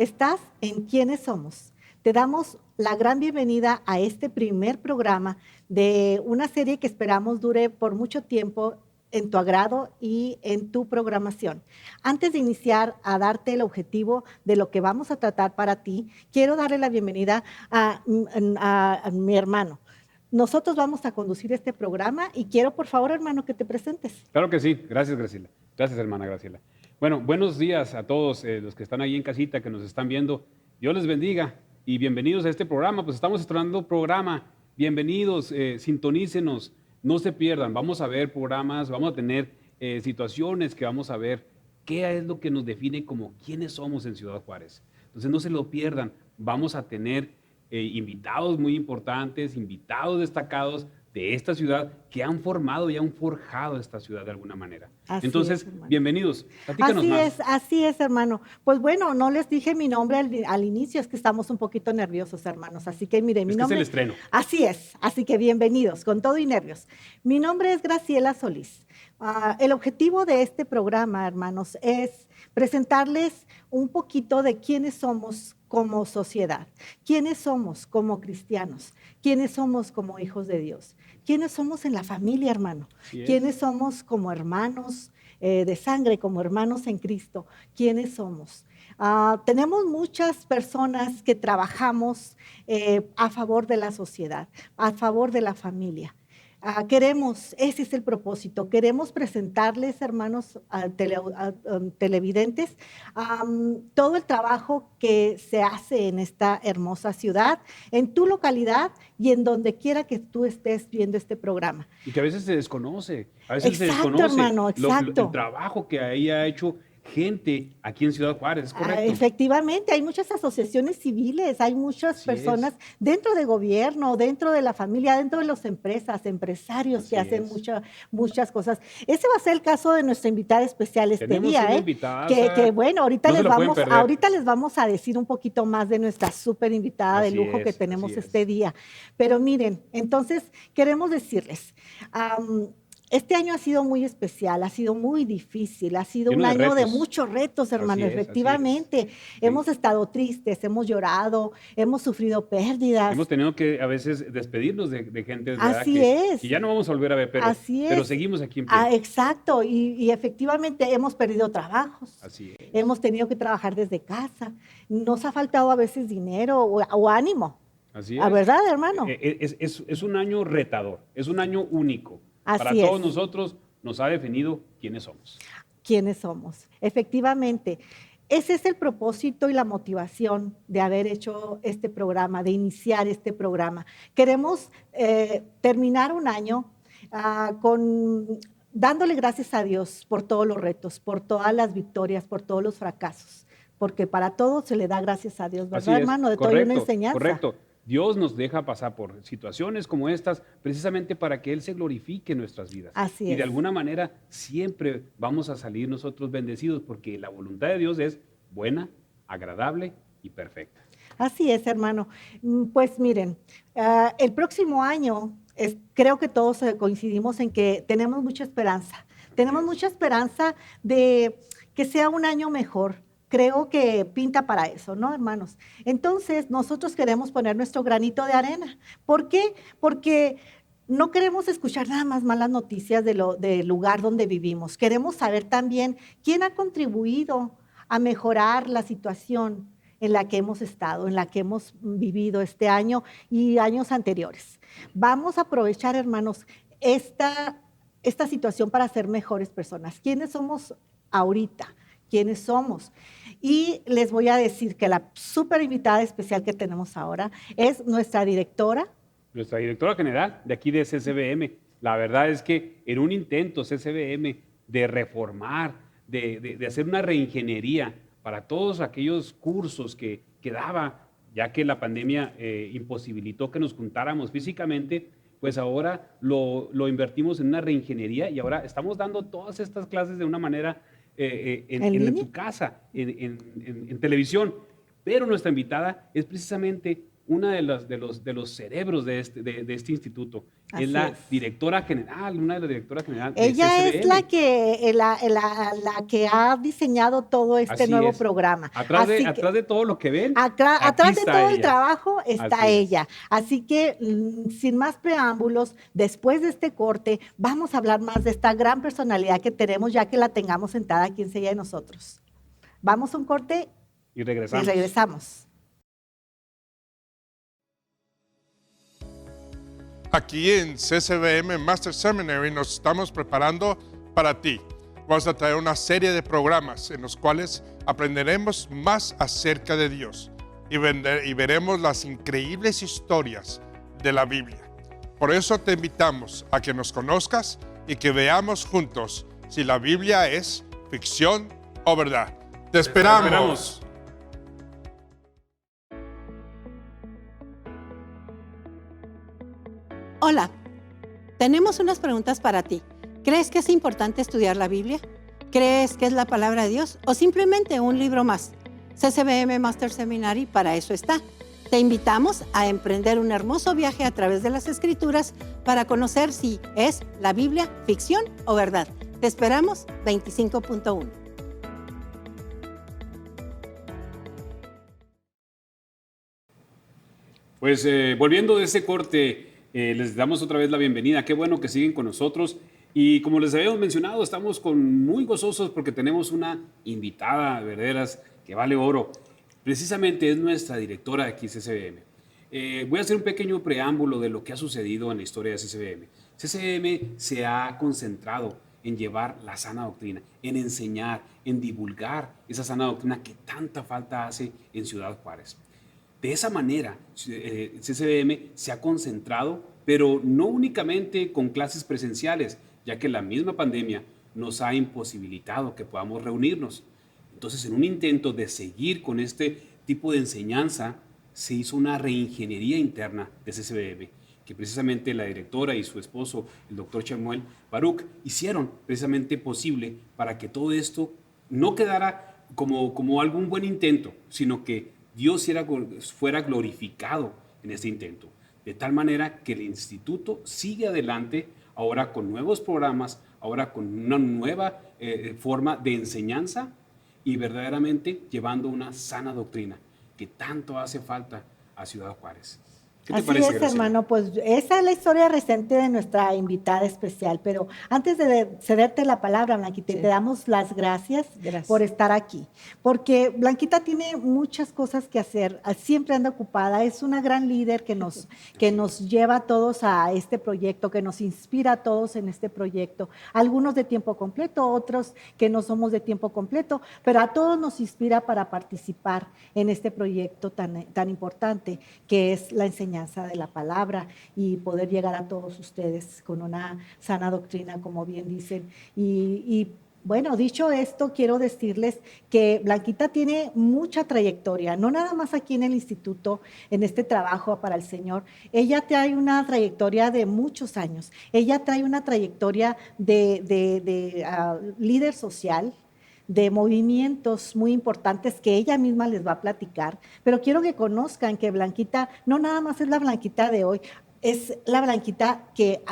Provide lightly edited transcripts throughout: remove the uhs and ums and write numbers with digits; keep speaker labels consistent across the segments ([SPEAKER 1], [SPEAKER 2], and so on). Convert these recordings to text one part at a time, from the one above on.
[SPEAKER 1] Estás en ¿Quiénes somos? Te damos la gran bienvenida a este primer programa de una serie que esperamos dure por mucho tiempo en tu agrado y en tu programación. Antes de iniciar a darte el objetivo de lo que vamos a tratar para ti, quiero darle la bienvenida a mi hermano. Nosotros vamos a conducir este programa y quiero, por favor, hermano, que te presentes.
[SPEAKER 2] Claro que sí, gracias Graciela. Gracias hermana Graciela. Bueno, buenos días a todos los que están ahí en casita, que nos están viendo. Dios les bendiga y bienvenidos a este programa. Pues estamos estrenando programa. Bienvenidos, sintonícenos, no se pierdan. Vamos a ver programas, vamos a tener situaciones que vamos a ver qué es lo que nos define como quiénes somos en Ciudad Juárez. Entonces no se lo pierdan. Vamos a tener invitados muy importantes, invitados destacados de esta ciudad que han formado y han forjado esta ciudad de alguna manera. Entonces, bienvenidos. Platícanos más.
[SPEAKER 1] Así es, hermano. Pues bueno, no les dije mi nombre al inicio, es que estamos un poquito nerviosos, hermanos. Así que mire, mi nombre
[SPEAKER 2] es el estreno.
[SPEAKER 1] Así es, así que bienvenidos, con todo y nervios. Mi nombre es Graciela Solís. El objetivo de este programa, hermanos, es presentarles un poquito de quiénes somos como sociedad, quiénes somos como cristianos, quiénes somos como hijos de Dios, quiénes somos en la familia, hermano, quiénes somos como hermanos de sangre, como hermanos en Cristo, quiénes somos. Tenemos muchas personas que trabajamos a favor de la sociedad, a favor de la familia. Ese es el propósito, queremos presentarles, hermanos televidentes, todo el trabajo que se hace en esta hermosa ciudad, en tu localidad y en donde quiera que tú estés viendo este programa.
[SPEAKER 2] Y que a veces se desconoce, hermano, el trabajo que ahí ha hecho gente aquí en Ciudad Juárez, ¿es correcto?
[SPEAKER 1] Efectivamente, hay muchas asociaciones civiles, hay muchas personas dentro del gobierno, dentro de la familia, dentro de las empresas, empresarios que hacen muchas cosas. Ese va a ser el caso de nuestra invitada especial este día, que bueno, ahorita les vamos a decir un poquito más de nuestra súper invitada de lujo que tenemos este día. Pero miren, entonces queremos decirles, este año ha sido muy especial, ha sido muy difícil, ha sido un año de muchos retos, hermano, efectivamente. Hemos estado tristes, hemos llorado, hemos sufrido pérdidas.
[SPEAKER 2] Hemos tenido que a veces despedirnos de gente
[SPEAKER 1] que
[SPEAKER 2] ya no vamos a volver a ver, pero seguimos aquí en pie.
[SPEAKER 1] Exacto, y efectivamente hemos perdido trabajos.
[SPEAKER 2] Así es.
[SPEAKER 1] Hemos tenido que trabajar desde casa. Nos ha faltado a veces dinero o ánimo.
[SPEAKER 2] Así es.
[SPEAKER 1] ¿Verdad, hermano?
[SPEAKER 2] Es un año retador, es un año único. Para todos nosotros nos ha definido quiénes somos.
[SPEAKER 1] ¿Quiénes somos? Efectivamente, ese es el propósito y la motivación de haber hecho este programa, de iniciar este programa. Queremos terminar un año dándole gracias a Dios por todos los retos, por todas las victorias, por todos los fracasos, porque para todo se le da gracias a Dios, ¿verdad, hermano? De toda una enseñanza.
[SPEAKER 2] Correcto. Dios nos deja pasar por situaciones como estas precisamente para que Él se glorifique en nuestras vidas.
[SPEAKER 1] Así es.
[SPEAKER 2] Y de alguna manera siempre vamos a salir nosotros bendecidos porque la voluntad de Dios es buena, agradable y perfecta.
[SPEAKER 1] Así es, hermano. Pues miren, el próximo año creo que todos coincidimos en que tenemos mucha esperanza. Tenemos mucha esperanza de que sea un año mejor. Creo que pinta para eso, ¿no, hermanos? Entonces, nosotros queremos poner nuestro granito de arena. ¿Por qué? Porque no queremos escuchar nada más malas noticias del lugar donde vivimos. Queremos saber también quién ha contribuido a mejorar la situación en la que hemos estado, en la que hemos vivido este año y años anteriores. Vamos a aprovechar, hermanos, esta situación para ser mejores personas. ¿Quiénes somos ahorita? ¿Quiénes somos? Y les voy a decir que la súper invitada especial que tenemos ahora es nuestra directora.
[SPEAKER 2] Nuestra directora general de aquí de CCBM. La verdad es que en un intento CCBM de reformar, de hacer una reingeniería para todos aquellos cursos que daba, ya que la pandemia imposibilitó que nos juntáramos físicamente, pues ahora lo invertimos en una reingeniería y ahora estamos dando todas estas clases de una manera en tu casa, en televisión. Pero nuestra invitada es precisamente una de los cerebros de este instituto.
[SPEAKER 1] Así
[SPEAKER 2] Es la
[SPEAKER 1] es.
[SPEAKER 2] directora general, una de las directoras generales de
[SPEAKER 1] Ella es la
[SPEAKER 2] CCBM.
[SPEAKER 1] que ha diseñado todo este
[SPEAKER 2] Así
[SPEAKER 1] nuevo
[SPEAKER 2] es.
[SPEAKER 1] programa.
[SPEAKER 2] Atrás de,
[SPEAKER 1] Así que
[SPEAKER 2] atrás de todo lo que ven, aquí
[SPEAKER 1] atrás de
[SPEAKER 2] está
[SPEAKER 1] todo el
[SPEAKER 2] ella.
[SPEAKER 1] trabajo está
[SPEAKER 2] Así es.
[SPEAKER 1] ella. Así que, sin más preámbulos, después de este corte, vamos a hablar más de esta gran personalidad que tenemos, ya que la tengamos sentada aquí enseguida de nosotros. Vamos a un corte
[SPEAKER 2] Y
[SPEAKER 1] y
[SPEAKER 2] regresamos.
[SPEAKER 1] regresamos.
[SPEAKER 3] Aquí en CCBM Master Seminary nos estamos preparando para ti. Vamos a traer una serie de programas en los cuales aprenderemos más acerca de Dios y veremos las increíbles historias de la Biblia. Por eso te invitamos a que nos conozcas y que veamos juntos si la Biblia es ficción o verdad. ¡Te esperamos!
[SPEAKER 4] Hola, tenemos unas preguntas para ti. ¿Crees que es importante estudiar la Biblia? ¿Crees que es la palabra de Dios o simplemente un libro más? CCBM Master Seminary para eso está. Te invitamos a emprender un hermoso viaje a través de las Escrituras para conocer si es la Biblia ficción o verdad. Te esperamos 25.1.
[SPEAKER 2] Pues volviendo de ese corte, les damos otra vez la bienvenida. Qué bueno que siguen con nosotros. Y como les habíamos mencionado, estamos muy gozosos porque tenemos una invitada, de veras, que vale oro. Precisamente es nuestra directora de aquí, CCBM. Voy a hacer un pequeño preámbulo de lo que ha sucedido en la historia de CCBM. CCBM se ha concentrado en llevar la sana doctrina, en enseñar, en divulgar esa sana doctrina que tanta falta hace en Ciudad Juárez. De esa manera, CCBM se ha concentrado, pero no únicamente con clases presenciales, ya que la misma pandemia nos ha imposibilitado que podamos reunirnos. Entonces, en un intento de seguir con este tipo de enseñanza, se hizo una reingeniería interna de CCBM, que precisamente la directora y su esposo, el doctor Shemuel Baruch, hicieron precisamente posible para que todo esto no quedara como algún buen intento, sino que Dios fuera glorificado en este intento. De tal manera que el instituto sigue adelante ahora con nuevos programas, ahora con una nueva forma de enseñanza y verdaderamente llevando una sana doctrina que tanto hace falta a Ciudad Juárez. ¿Qué te
[SPEAKER 1] Así
[SPEAKER 2] parece,
[SPEAKER 1] es,
[SPEAKER 2] Graciela?
[SPEAKER 1] hermano, pues esa es la historia reciente de nuestra invitada especial, pero antes de cederte la palabra, Blanquita,
[SPEAKER 4] Sí.
[SPEAKER 1] te damos las gracias
[SPEAKER 4] Gracias.
[SPEAKER 1] por estar aquí, porque Blanquita tiene muchas cosas que hacer, siempre anda ocupada, es una gran líder que nos lleva a todos a este proyecto, que nos inspira a todos en este proyecto, algunos de tiempo completo, otros que no somos de tiempo completo, pero a todos nos inspira para participar en este proyecto tan importante que es la enseñanza de la palabra y poder llegar a todos ustedes con una sana doctrina, como bien dicen. Y bueno, dicho esto, quiero decirles que Blanquita tiene mucha trayectoria, no nada más aquí en el instituto, en este trabajo para el Señor. Ella trae una trayectoria de muchos años. Ella trae una trayectoria de líder social, de movimientos muy importantes que ella misma les va a platicar, pero quiero que conozcan que Blanquita no nada más es la Blanquita de hoy, es la Blanquita que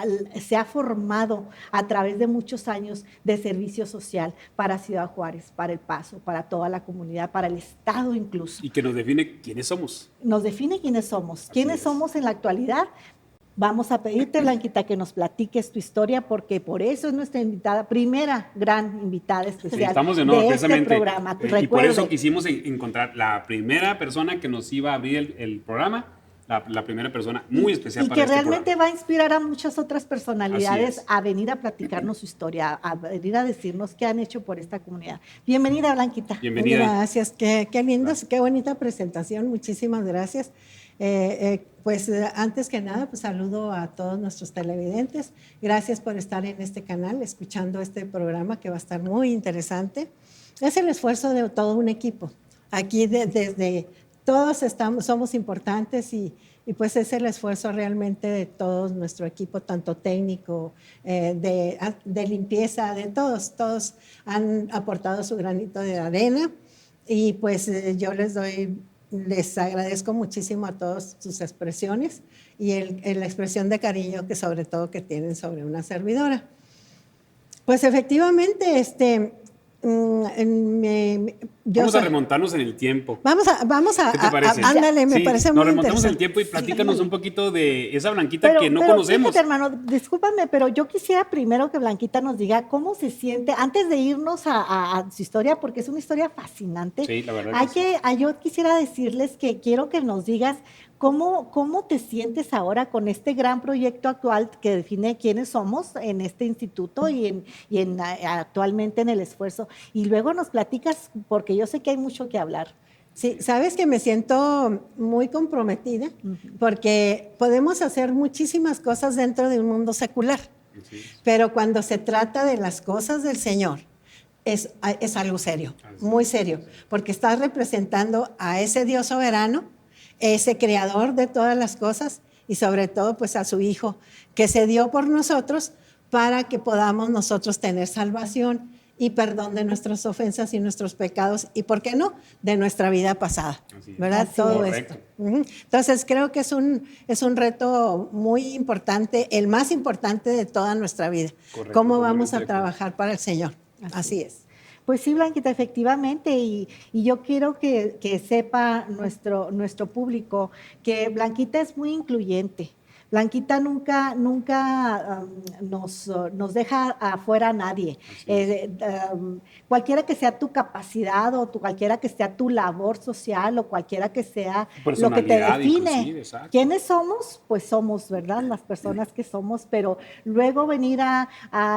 [SPEAKER 1] se ha formado a través de muchos años de servicio social para Ciudad Juárez, para El Paso, para toda la comunidad, para el Estado incluso.
[SPEAKER 2] Y que nos define quiénes somos.
[SPEAKER 1] Nos define quiénes somos. ¿Quiénes
[SPEAKER 2] es.
[SPEAKER 1] somos en la actualidad? Vamos a pedirte, Blanquita, que nos platiques tu historia, porque por eso es nuestra invitada, primera gran invitada
[SPEAKER 2] Sí,
[SPEAKER 1] especial
[SPEAKER 2] estamos de nuevo,
[SPEAKER 1] de este
[SPEAKER 2] precisamente.
[SPEAKER 1] programa.
[SPEAKER 2] Y por
[SPEAKER 1] Recuerde,
[SPEAKER 2] eso quisimos encontrar la primera persona que nos iba a abrir el programa, la primera persona muy especial
[SPEAKER 1] y
[SPEAKER 2] para
[SPEAKER 1] que
[SPEAKER 2] este
[SPEAKER 1] realmente
[SPEAKER 2] programa.
[SPEAKER 1] va a inspirar a muchas otras
[SPEAKER 2] Así
[SPEAKER 1] personalidades
[SPEAKER 2] es.
[SPEAKER 1] a venir a platicarnos su historia, a venir a decirnos qué han hecho por esta comunidad. Bienvenida, Blanquita.
[SPEAKER 2] Bienvenida.
[SPEAKER 4] Gracias, qué lindo, qué bonita presentación, muchísimas gracias. Antes que nada, pues saludo a todos nuestros televidentes. Gracias por estar en este canal, escuchando este programa que va a estar muy interesante. Es el esfuerzo de todo un equipo. Aquí desde todos somos importantes y pues es el esfuerzo realmente de todo nuestro equipo, tanto técnico, de limpieza, de todos han aportado su granito de arena y pues yo les doy les agradezco muchísimo a todos sus expresiones y la expresión de cariño que sobre todo que tienen sobre una servidora. Pues efectivamente,
[SPEAKER 2] vamos a remontarnos en el tiempo.
[SPEAKER 4] Vamos a
[SPEAKER 2] ¿Qué te parece?
[SPEAKER 4] Ándale, me
[SPEAKER 2] Sí,
[SPEAKER 4] parece muy
[SPEAKER 2] nos remontamos en el
[SPEAKER 4] interesante.
[SPEAKER 2] tiempo y platícanos un poquito de esa Blanquita que no conocemos.
[SPEAKER 1] Fíjate, hermano, discúlpame, pero yo quisiera primero que Blanquita nos diga cómo se siente, antes de irnos a su historia, porque es una historia fascinante.
[SPEAKER 2] Sí, la verdad
[SPEAKER 1] Yo quisiera decirles que quiero que nos digas ¿cómo te sientes ahora con este gran proyecto actual que define quiénes somos en este instituto y actualmente en el esfuerzo? Y luego nos platicas, porque yo sé que hay mucho que hablar.
[SPEAKER 4] Sí, sabes que me siento muy comprometida porque podemos hacer muchísimas cosas dentro de un mundo secular, pero cuando se trata de las cosas del Señor, es algo serio, muy serio, porque estás representando a ese Dios soberano, ese creador de todas las cosas y sobre todo pues a su Hijo que se dio por nosotros para que podamos nosotros tener salvación y perdón de nuestras ofensas y nuestros pecados y, ¿por qué no?, de nuestra vida pasada, ¿verdad? Todo esto. Entonces creo que es un reto muy importante, el más importante de toda nuestra vida. Correcto. ¿Cómo vamos a trabajar para el Señor? Así es.
[SPEAKER 1] Pues sí, Blanquita, efectivamente, y yo quiero que sepa nuestro público que Blanquita es muy incluyente. Blanquita nunca nos deja afuera a nadie. Cualquiera que sea tu capacidad o cualquiera que sea tu labor social o cualquiera que sea lo que te define. ¿Quiénes somos? Pues somos, ¿verdad? Las personas que somos, pero luego venir a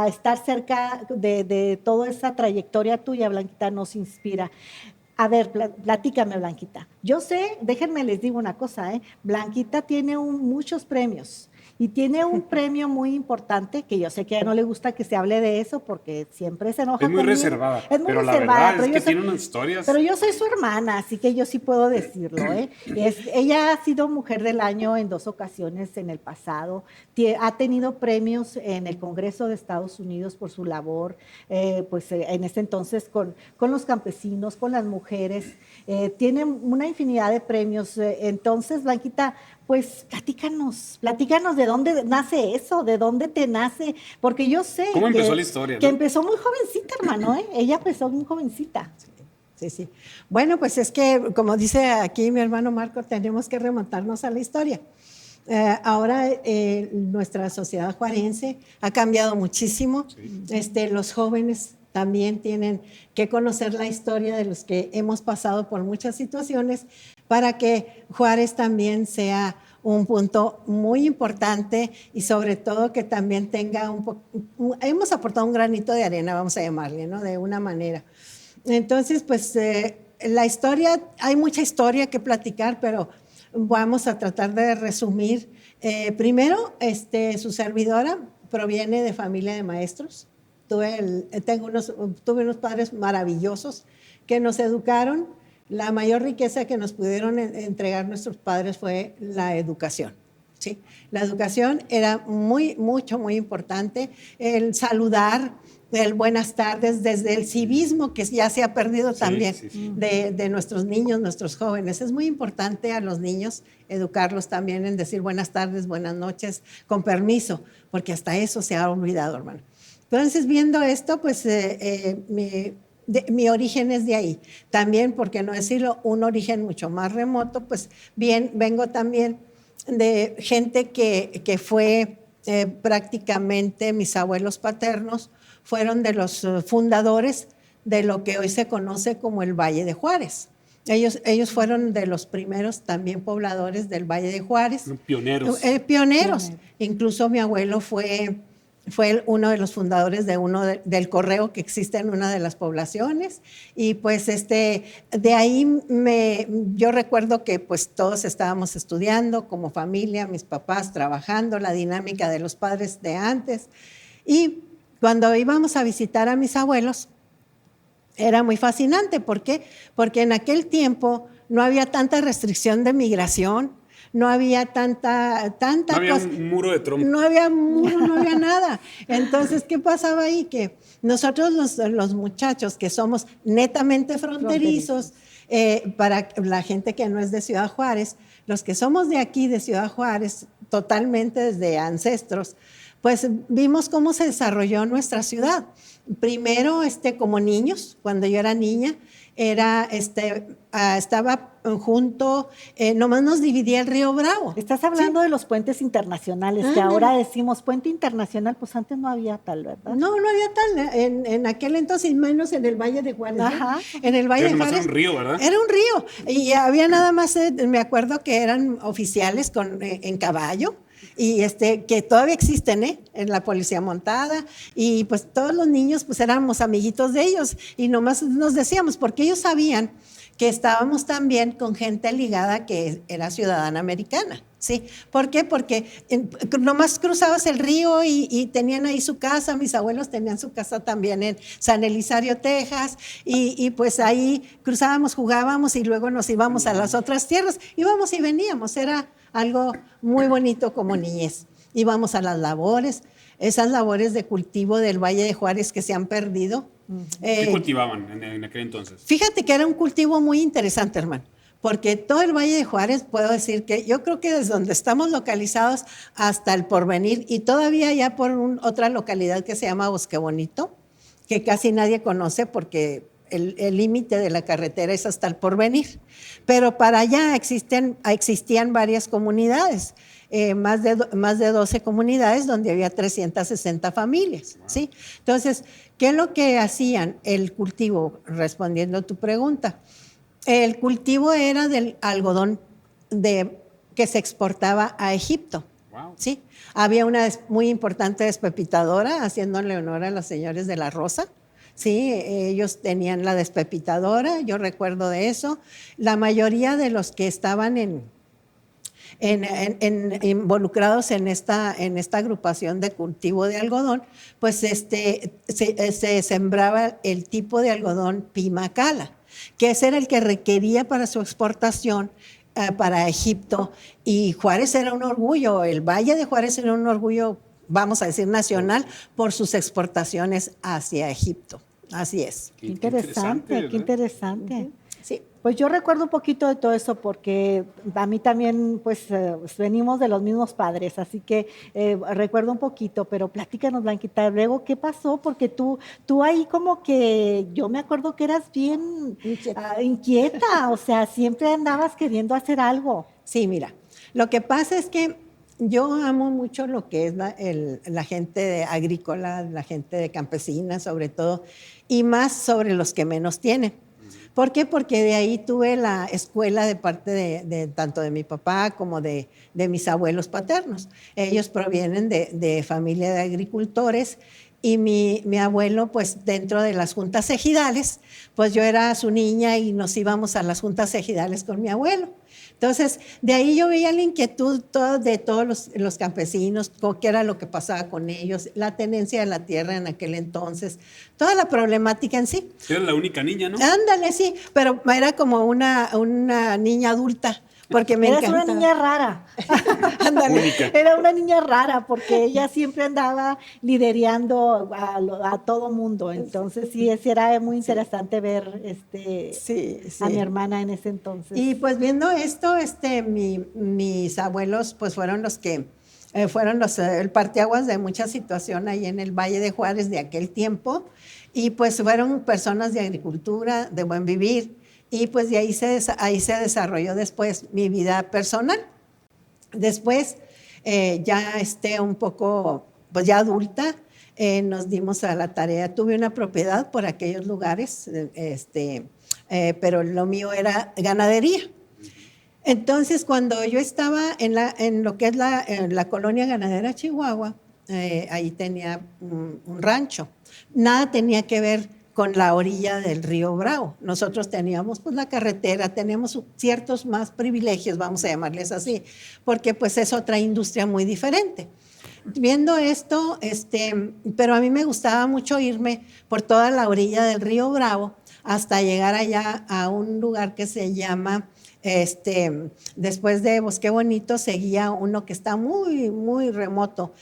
[SPEAKER 1] estar cerca de toda esa trayectoria tuya, Blanquita, nos inspira. A ver, platícame, Blanquita. Yo sé, déjenme les digo una cosa, Blanquita tiene muchos premios y tiene un premio muy importante que yo sé que a ella no le gusta que se hable de eso porque siempre se enoja conmigo.
[SPEAKER 2] Es muy reservada,
[SPEAKER 1] pero
[SPEAKER 2] la verdad es que tiene unas historias.
[SPEAKER 1] Pero yo soy su hermana, así que yo sí puedo decirlo. Ella ha sido Mujer del Año en 2 ocasiones en el pasado, ha tenido premios en el Congreso de Estados Unidos por su labor, en ese entonces con los campesinos, con las mujeres, tiene una infinidad de premios. Entonces, Blanquita, pues platícanos de dónde nace eso, de dónde te nace, porque yo sé
[SPEAKER 2] ¿cómo empezó la historia?
[SPEAKER 1] Que empezó muy jovencita, hermano, ella empezó muy jovencita.
[SPEAKER 4] Sí. Bueno, pues es que, como dice aquí mi hermano Marco, tenemos que remontarnos a la historia. Ahora nuestra sociedad juarense ha cambiado muchísimo. Sí. Los jóvenes también tienen que conocer la historia de los que hemos pasado por muchas situaciones para que Juárez también sea un punto muy importante y sobre todo que también tenga hemos aportado un granito de arena, vamos a llamarle, ¿no?, de una manera. Entonces, pues la historia, hay mucha historia que platicar, pero vamos a tratar de resumir. Primero, su servidora proviene de familia de maestros. Tuve unos padres maravillosos que nos educaron. La mayor riqueza que nos pudieron entregar nuestros padres fue la educación. ¿Sí? La educación era muy importante. El saludar, el buenas tardes, desde el civismo que ya se ha perdido también. De nuestros niños, nuestros jóvenes. Es muy importante a los niños educarlos también en decir buenas tardes, buenas noches, con permiso, porque hasta eso se ha olvidado, hermano. Entonces, viendo esto, pues mi origen es de ahí. También, por qué no decirlo, un origen mucho más remoto, pues bien, vengo también de gente que fue prácticamente mis abuelos paternos, fueron de los fundadores de lo que hoy se conoce como el Valle de Juárez. Ellos fueron de los primeros también pobladores del Valle de Juárez.
[SPEAKER 2] Pioneros.
[SPEAKER 4] Pioneros. Incluso mi abuelo fue uno de los fundadores del correo que existe en una de las poblaciones y pues de ahí yo recuerdo que pues todos estábamos estudiando como familia, mis papás trabajando, la dinámica de los padres de antes y cuando íbamos a visitar a mis abuelos era muy fascinante. ¿Por qué? Porque en aquel tiempo no había tanta restricción de migración. No había tanta
[SPEAKER 2] no había cosa. Un muro de Trump.
[SPEAKER 4] No había muro, no había nada. Entonces, ¿qué pasaba ahí? Que nosotros los muchachos que somos netamente fronterizos, para la gente que no es de Ciudad Juárez, los que somos de aquí, de Ciudad Juárez, totalmente desde ancestros, pues vimos cómo se desarrolló nuestra ciudad. Primero, como niños, cuando yo era niña, estaba junto, nomás nos dividía el río Bravo.
[SPEAKER 1] Estás hablando de los puentes internacionales, que ahora decimos puente internacional, pues antes no había tal, ¿verdad?
[SPEAKER 4] No había tal. En aquel entonces, menos en el Valle de Juárez.
[SPEAKER 1] Ajá.
[SPEAKER 4] En el Valle de Juárez.
[SPEAKER 2] Era un río, ¿verdad?
[SPEAKER 4] Era un río. Y había nada más, me acuerdo que eran oficiales en caballo. Y que todavía existen, en la policía montada, y pues todos los niños pues éramos amiguitos de ellos y nomás nos decíamos, porque ellos sabían que estábamos también con gente ligada que era ciudadana americana, ¿sí? ¿Por qué? Porque nomás cruzabas el río y tenían ahí su casa, mis abuelos tenían su casa también en San Elizario, Texas, y pues ahí cruzábamos, jugábamos y luego nos íbamos a las otras tierras, íbamos y veníamos, era algo muy bonito como niñez. Íbamos a las labores, esas labores de cultivo del Valle de Juárez que se han perdido.
[SPEAKER 2] ¿Qué cultivaban en aquel entonces?
[SPEAKER 4] Fíjate que era un cultivo muy interesante, hermano, porque todo el Valle de Juárez, puedo decir que yo creo que desde donde estamos localizados hasta el Porvenir y todavía ya por otra localidad que se llama Bosque Bonito, que casi nadie conoce porque el límite de la carretera es hasta el Porvenir. Pero para allá existían varias comunidades, más de 12 comunidades donde había 360 familias. Wow. ¿Sí? Entonces, ¿qué es lo que hacían el cultivo? Respondiendo a tu pregunta, el cultivo era del algodón que se exportaba a Egipto. Wow. ¿Sí? Había una muy importante despepitadora, haciéndole honor a los señores de la Rosa. Sí, ellos tenían la despepitadora, yo recuerdo de eso. La mayoría de los que estaban involucrados en esta agrupación de cultivo de algodón, pues se sembraba el tipo de algodón Pimacala, que ese era el que requería para su exportación para Egipto. Y Juárez era un orgullo, el Valle de Juárez era un orgullo, vamos a decir, nacional por sus exportaciones hacia Egipto. Así es.
[SPEAKER 1] Qué interesante, qué interesante.
[SPEAKER 4] Uh-huh. Sí.
[SPEAKER 1] Pues yo recuerdo un poquito de todo eso porque a mí también, pues, venimos de los mismos padres, así que recuerdo un poquito, pero platícanos, Blanquita, luego, ¿qué pasó? Porque tú ahí como que, yo me acuerdo que eras bien inquieta, o sea, siempre andabas queriendo hacer algo.
[SPEAKER 4] Sí, mira, lo que pasa es que yo amo mucho lo que es la gente agrícola, la gente de campesina sobre todo, y más sobre los que menos tienen. ¿Por qué? Porque de ahí tuve la escuela de parte de tanto de mi papá como de mis abuelos paternos. Ellos provienen de familia de agricultores y mi abuelo, pues dentro de las juntas ejidales, pues yo era su niña y nos íbamos a las juntas ejidales con mi abuelo. Entonces, de ahí yo veía la inquietud de todos los campesinos, qué era lo que pasaba con ellos, la tenencia de la tierra en aquel entonces, toda la problemática en sí.
[SPEAKER 2] Eres la única niña, ¿no?
[SPEAKER 4] Ándale, sí, pero era como una niña adulta. Porque me
[SPEAKER 1] Eres
[SPEAKER 4] encantaba.
[SPEAKER 1] una niña rara. Era una niña rara porque ella siempre andaba liderando a todo mundo. Entonces sí, era muy interesante ver a mi hermana en ese entonces.
[SPEAKER 4] Y pues viendo esto, mis abuelos pues fueron los que el parteaguas de mucha situación ahí en el Valle de Juárez de aquel tiempo. Y pues fueron personas de agricultura, de buen vivir. Y pues de ahí se desarrolló después mi vida personal. Después, ya un poco, pues ya adulta, nos dimos a la tarea. Tuve una propiedad por aquellos lugares, pero lo mío era ganadería. Entonces, cuando yo estaba en lo que es la colonia ganadera Chihuahua, ahí tenía un rancho. Nada tenía que ver con la orilla del río Bravo. Nosotros teníamos pues la carretera, teníamos ciertos más privilegios, vamos a llamarles así, porque pues es otra industria muy diferente. Viendo esto, pero a mí me gustaba mucho irme por toda la orilla del río Bravo hasta llegar allá a un lugar que se llama, después de Bosque Bonito, seguía uno que está muy, muy remoto.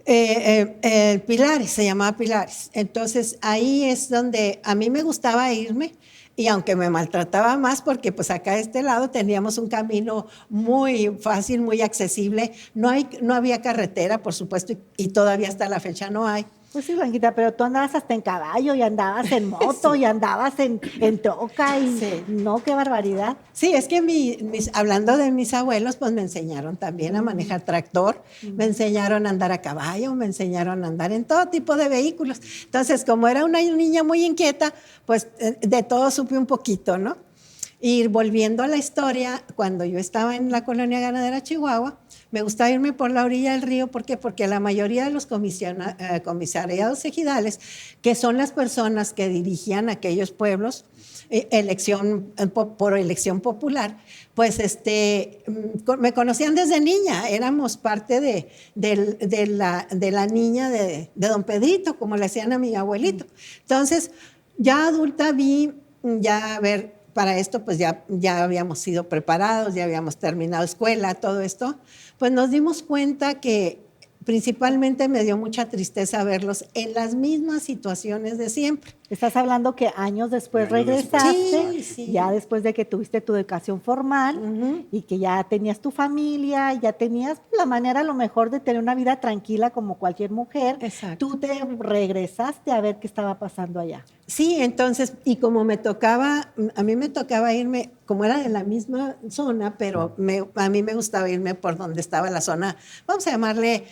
[SPEAKER 4] Pilares, se llamaba Pilares. Entonces ahí es donde a mí me gustaba irme. Y aunque me maltrataba más, porque pues acá de este lado teníamos un camino muy fácil, muy accesible, no había carretera, por supuesto, y todavía hasta la fecha no hay.
[SPEAKER 1] Pues sí, Blanquita, pero tú andabas hasta en caballo y andabas en moto y andabas en troca y
[SPEAKER 4] Sí.
[SPEAKER 1] no, qué barbaridad.
[SPEAKER 4] Sí, es que hablando de mis abuelos, pues me enseñaron también a manejar tractor, me enseñaron a andar a caballo, me enseñaron a andar en todo tipo de vehículos. Entonces, como era una niña muy inquieta, pues de todo supe un poquito, ¿no? Y volviendo a la historia, cuando yo estaba en la colonia ganadera Chihuahua, me gustaba irme por la orilla del río. ¿Por qué? Porque la mayoría de los comisariados ejidales, que son las personas que dirigían aquellos pueblos, por elección popular, pues me conocían desde niña, éramos parte de la niña de don Pedrito, como le decían a mi abuelito. Entonces, ya adulta vi, ya a ver, para esto pues ya habíamos sido preparados, ya habíamos terminado escuela, todo esto, pues nos dimos cuenta que principalmente me dio mucha tristeza verlos en las mismas situaciones de siempre.
[SPEAKER 1] Estás hablando que años después
[SPEAKER 2] Años después.
[SPEAKER 1] regresaste,
[SPEAKER 4] Sí.
[SPEAKER 1] ya después de que tuviste tu educación formal y que ya tenías tu familia, ya tenías la manera a lo mejor de tener una vida tranquila como cualquier mujer.
[SPEAKER 4] Exacto.
[SPEAKER 1] Tú te regresaste a ver qué estaba pasando allá.
[SPEAKER 4] Sí, entonces, y como a mí me tocaba irme, como era de la misma zona, pero a mí me gustaba irme por donde estaba la zona, vamos a llamarle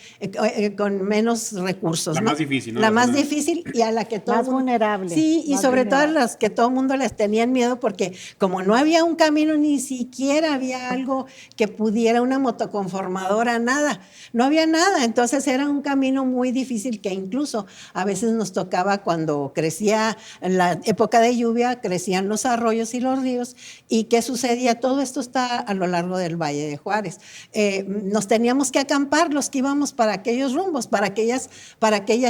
[SPEAKER 4] con menos recursos.
[SPEAKER 2] La
[SPEAKER 4] ¿no?
[SPEAKER 2] más difícil, ¿no?
[SPEAKER 4] La
[SPEAKER 2] La
[SPEAKER 4] más
[SPEAKER 2] zona-
[SPEAKER 4] difícil y a la que todo
[SPEAKER 1] Más vulnerable.
[SPEAKER 4] Sí, y
[SPEAKER 1] más
[SPEAKER 4] sobre todo
[SPEAKER 1] vulnerable.
[SPEAKER 4] las que todo el mundo les tenían miedo, porque como no había un camino, ni siquiera había algo que pudiera, una motoconformadora, nada, no había nada. Entonces era un camino muy difícil que incluso a veces nos tocaba cuando crecía, en la época de lluvia, crecían los arroyos y los ríos. ¿Y qué sucedía? Todo esto está a lo largo del Valle de Juárez. Nos teníamos que acampar los que íbamos para aquellos rumbos, para aquellas,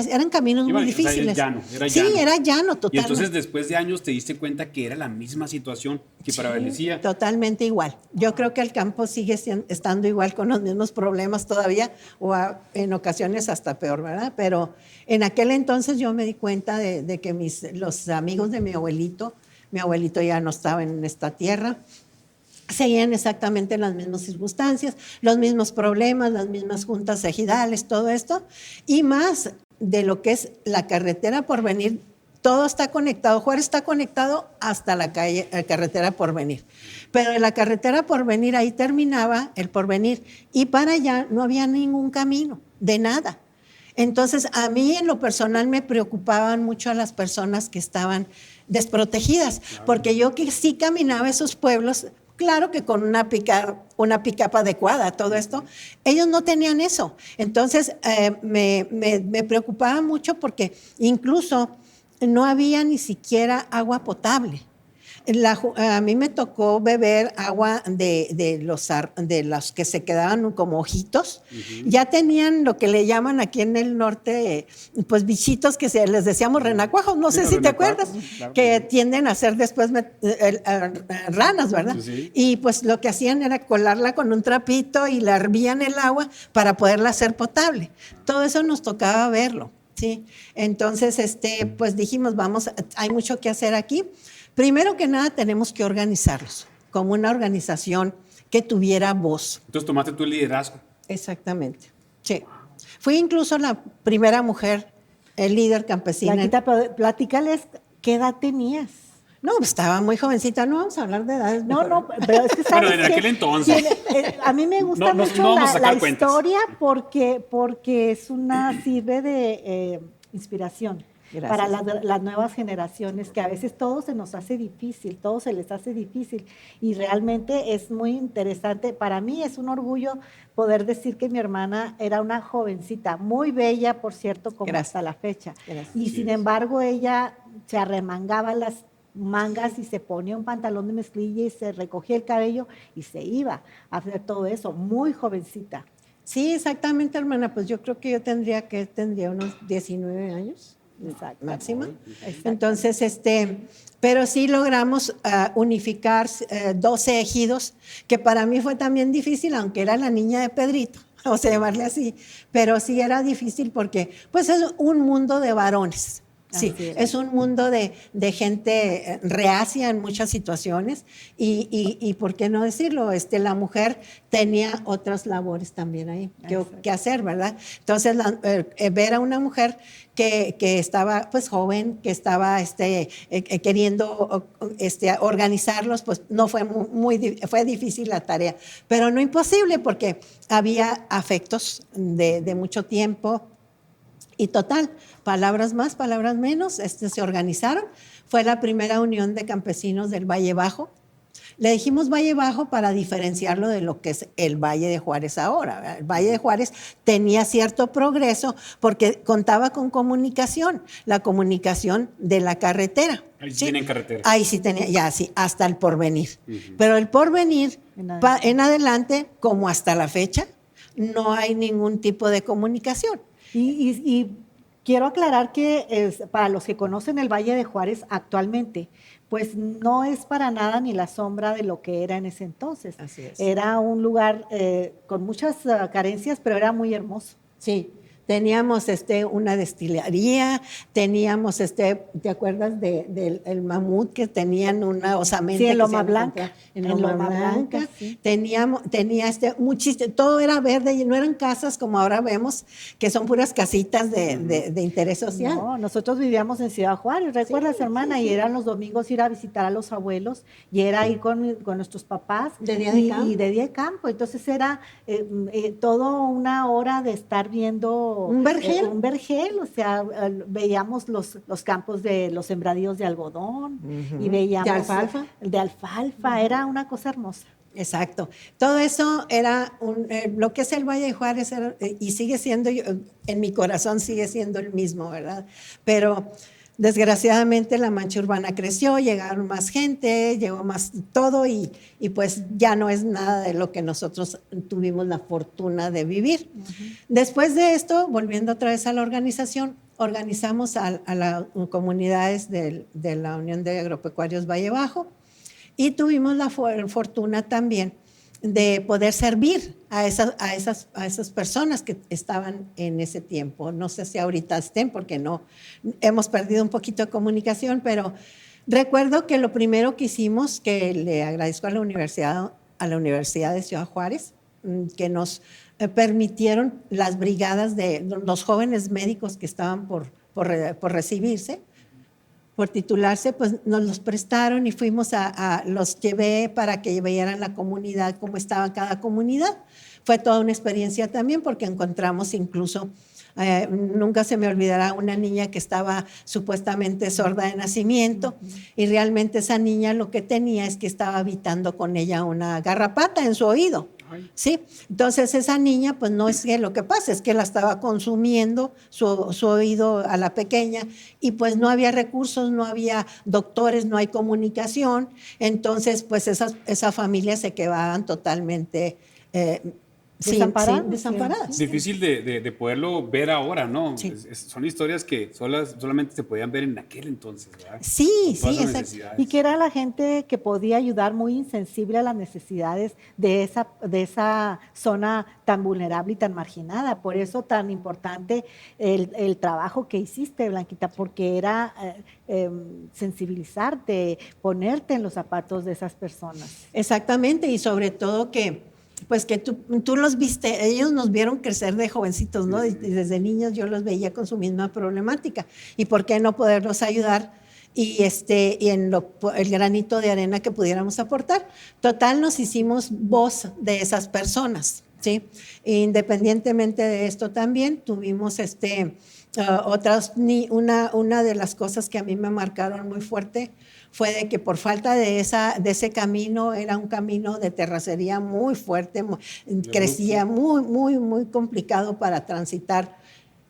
[SPEAKER 4] eran caminos muy
[SPEAKER 2] O sea,
[SPEAKER 4] difíciles.
[SPEAKER 2] era
[SPEAKER 4] Sí,
[SPEAKER 2] llano.
[SPEAKER 4] era llano,
[SPEAKER 2] Y
[SPEAKER 4] totalmente.
[SPEAKER 2] entonces después de años te diste cuenta que era la misma situación que para Belecía.
[SPEAKER 4] Totalmente igual. Yo creo que el campo sigue estando igual con los mismos problemas todavía, en ocasiones hasta peor, ¿verdad? Pero en aquel entonces yo me di cuenta de que los amigos de mi abuelito ya no estaba en esta tierra, seguían exactamente las mismas circunstancias, los mismos problemas, las mismas juntas ejidales, todo esto, y más de lo que es la carretera Porvenir. Todo está conectado, Juárez está conectado hasta la carretera Porvenir. Pero en la carretera Porvenir, ahí terminaba el Porvenir, y para allá no había ningún camino, de nada. Entonces, a mí en lo personal me preocupaban mucho a las personas que estaban desprotegidas, porque yo que sí caminaba esos pueblos, claro que con una pick-up adecuada, todo esto, ellos no tenían eso. Entonces, me preocupaba mucho porque incluso no había ni siquiera agua potable. A mí me tocó beber agua de los que se quedaban como ojitos. Ya tenían lo que le llaman aquí en el norte, pues bichitos que les decíamos renacuajos, no sé
[SPEAKER 2] los
[SPEAKER 4] si te
[SPEAKER 2] renacuajos,
[SPEAKER 4] acuerdas,
[SPEAKER 2] claro.
[SPEAKER 4] que tienden a ser después ranas, ¿verdad?
[SPEAKER 2] Sí.
[SPEAKER 4] Y pues lo que hacían era colarla con un trapito y la hervían el agua para poderla hacer potable. Todo eso nos tocaba verlo, ¿sí? Entonces, pues dijimos, hay mucho que hacer aquí. Primero que nada, tenemos que organizarlos como una organización que tuviera voz.
[SPEAKER 2] Entonces tomaste tu liderazgo.
[SPEAKER 4] Exactamente, sí. Fui incluso la primera mujer, el líder campesina.
[SPEAKER 1] Blanquita, pero platícales, ¿qué edad tenías?
[SPEAKER 4] No, pues estaba muy jovencita, no vamos a hablar de edades.
[SPEAKER 1] No, pero es que sabes
[SPEAKER 2] Bueno, en
[SPEAKER 1] que
[SPEAKER 2] aquel entonces.
[SPEAKER 1] a mí me gusta
[SPEAKER 2] No
[SPEAKER 1] mucho
[SPEAKER 2] vamos a sacar
[SPEAKER 1] la
[SPEAKER 2] cuentas.
[SPEAKER 1] historia porque sirve de inspiración.
[SPEAKER 4] Gracias.
[SPEAKER 1] Para las nuevas generaciones, que a veces todo se nos hace difícil, todo se les hace difícil, y realmente es muy interesante. Para mí es un orgullo poder decir que mi hermana era una jovencita, muy bella, por cierto, como
[SPEAKER 4] Gracias.
[SPEAKER 1] hasta la fecha.
[SPEAKER 4] Gracias.
[SPEAKER 1] Y sin embargo, ella se arremangaba las mangas y se ponía un pantalón de mezclilla y se recogía el cabello y se iba a hacer todo eso, muy jovencita.
[SPEAKER 4] Sí, exactamente, hermana. Pues yo creo que yo tendría unos 19 años.
[SPEAKER 1] Exacto.
[SPEAKER 4] Máxima.
[SPEAKER 1] Exacto.
[SPEAKER 4] Entonces, pero sí logramos unificar 12 ejidos, que para mí fue también difícil, aunque era la niña de Pedrito, vamos a llamarle así, pero sí era difícil porque pues es un mundo de varones. Sí, es un mundo de gente reacia en muchas situaciones y ¿por qué no decirlo? La mujer tenía otras labores también ahí que hacer, ¿verdad? Entonces, ver a una mujer que estaba pues joven, que estaba queriendo organizarlos, pues no fue fue difícil la tarea, pero no imposible porque había afectos de mucho tiempo. Y total, palabras más, palabras menos, se organizaron. Fue la primera unión de campesinos del Valle Bajo. Le dijimos Valle Bajo para diferenciarlo de lo que es el Valle de Juárez ahora, ¿verdad? El Valle de Juárez tenía cierto progreso porque contaba con comunicación, la comunicación de la carretera.
[SPEAKER 2] Ahí sí tienen carretera.
[SPEAKER 4] Ahí sí tenía, ya sí, hasta el Porvenir. Pero el Porvenir, en adelante, como hasta la fecha, no hay ningún tipo de comunicación.
[SPEAKER 1] Y quiero aclarar que para los que conocen el Valle de Juárez actualmente, pues no es para nada ni la sombra de lo que era en ese entonces.
[SPEAKER 4] Así es.
[SPEAKER 1] Era un lugar con muchas carencias, pero era muy hermoso.
[SPEAKER 4] Sí. Teníamos una destilería, teníamos, ¿te acuerdas del mamut que tenían una osamenta?
[SPEAKER 1] Sí, en Loma Blanca.
[SPEAKER 4] En Loma Blanca.
[SPEAKER 1] Sí.
[SPEAKER 4] Tenía muchísimo, todo era verde y no eran casas como ahora vemos, que son puras casitas de interés social.
[SPEAKER 1] No, nosotros vivíamos en Ciudad Juárez, ¿recuerdas,
[SPEAKER 4] Sí,
[SPEAKER 1] hermana?
[SPEAKER 4] sí, sí.
[SPEAKER 1] Y eran los domingos ir a visitar a los abuelos y era ir con nuestros papás.
[SPEAKER 4] De día de campo.
[SPEAKER 1] Y de día de campo. Entonces era todo una hora de estar viendo
[SPEAKER 4] un vergel.
[SPEAKER 1] Un vergel, o sea, veíamos los campos de los sembradíos de algodón y veíamos
[SPEAKER 4] de alfalfa.
[SPEAKER 1] De alfalfa, era una cosa hermosa.
[SPEAKER 4] Exacto. Todo eso era lo que es el Valle de Juárez y sigue siendo, en mi corazón sigue siendo el mismo, ¿verdad? Pero desgraciadamente la mancha urbana creció, llegaron más gente, llegó más todo y pues ya no es nada de lo que nosotros tuvimos la fortuna de vivir. Después de esto, volviendo otra vez a la organización, organizamos a las comunidades de la Unión de Agropecuarios Valle Bajo y tuvimos la fortuna también de poder servir a esas personas que estaban en ese tiempo. No sé si ahorita estén porque no hemos perdido un poquito de comunicación, pero recuerdo que lo primero que hicimos, que le agradezco a la Universidad de Ciudad Juárez, que nos permitieron las brigadas de los jóvenes médicos que estaban por recibirse, por titularse, pues nos los prestaron y los llevé para que vieran la comunidad, cómo estaba cada comunidad. Fue toda una experiencia también porque encontramos incluso, nunca se me olvidará, una niña que estaba supuestamente sorda de nacimiento y realmente esa niña lo que tenía es que estaba habitando con ella una garrapata en su oído. ¿Sí? Entonces esa niña, pues no es que lo que pasa, es que la estaba consumiendo su oído a la pequeña y pues no había recursos, no había doctores, no hay comunicación, entonces pues esas familias se quedaban totalmente desamparadas.
[SPEAKER 2] Difícil de poderlo ver ahora, ¿no?
[SPEAKER 4] Sí.
[SPEAKER 2] Son historias que solamente se podían ver en aquel entonces, ¿verdad?
[SPEAKER 4] Sí,
[SPEAKER 2] Con todas
[SPEAKER 4] sí,
[SPEAKER 2] las
[SPEAKER 4] exacto.
[SPEAKER 2] necesidades.
[SPEAKER 1] Y que era la gente que podía ayudar, muy insensible a las necesidades de esa zona tan vulnerable y tan marginada. Por eso tan importante el trabajo que hiciste, Blanquita, porque era sensibilizarte, ponerte en los zapatos de esas personas.
[SPEAKER 4] Exactamente, y sobre todo que tú los viste, ellos nos vieron crecer de jovencitos, ¿no? Y desde niños yo los veía con su misma problemática. ¿Y por qué no poderlos ayudar? Y en el granito de arena que pudiéramos aportar. Total, nos hicimos voz de esas personas, ¿sí? Independientemente de esto también tuvimos una de las cosas que a mí me marcaron muy fuerte fue de que por falta de ese camino, era un camino de terracería muy fuerte, crecía muy, muy, muy complicado para transitar.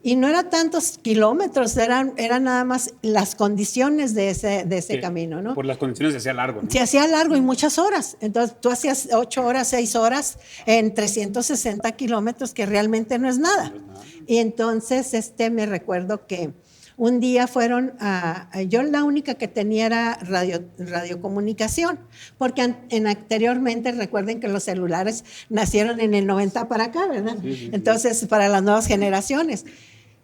[SPEAKER 4] Y no eran tantos kilómetros, eran nada más las condiciones de ese camino, ¿no?
[SPEAKER 2] Por las condiciones se hacía largo, ¿no?
[SPEAKER 4] Se hacía largo y muchas horas. Entonces, tú hacías 8 horas, 6 horas en 360 kilómetros, que realmente no es nada.
[SPEAKER 2] No es nada.
[SPEAKER 4] Y entonces, me recuerdo que un día fueron yo la única que tenía era radiocomunicación, porque anteriormente, recuerden que los celulares nacieron en el 90 para acá, ¿verdad?
[SPEAKER 2] Sí.
[SPEAKER 4] Entonces, para las nuevas generaciones.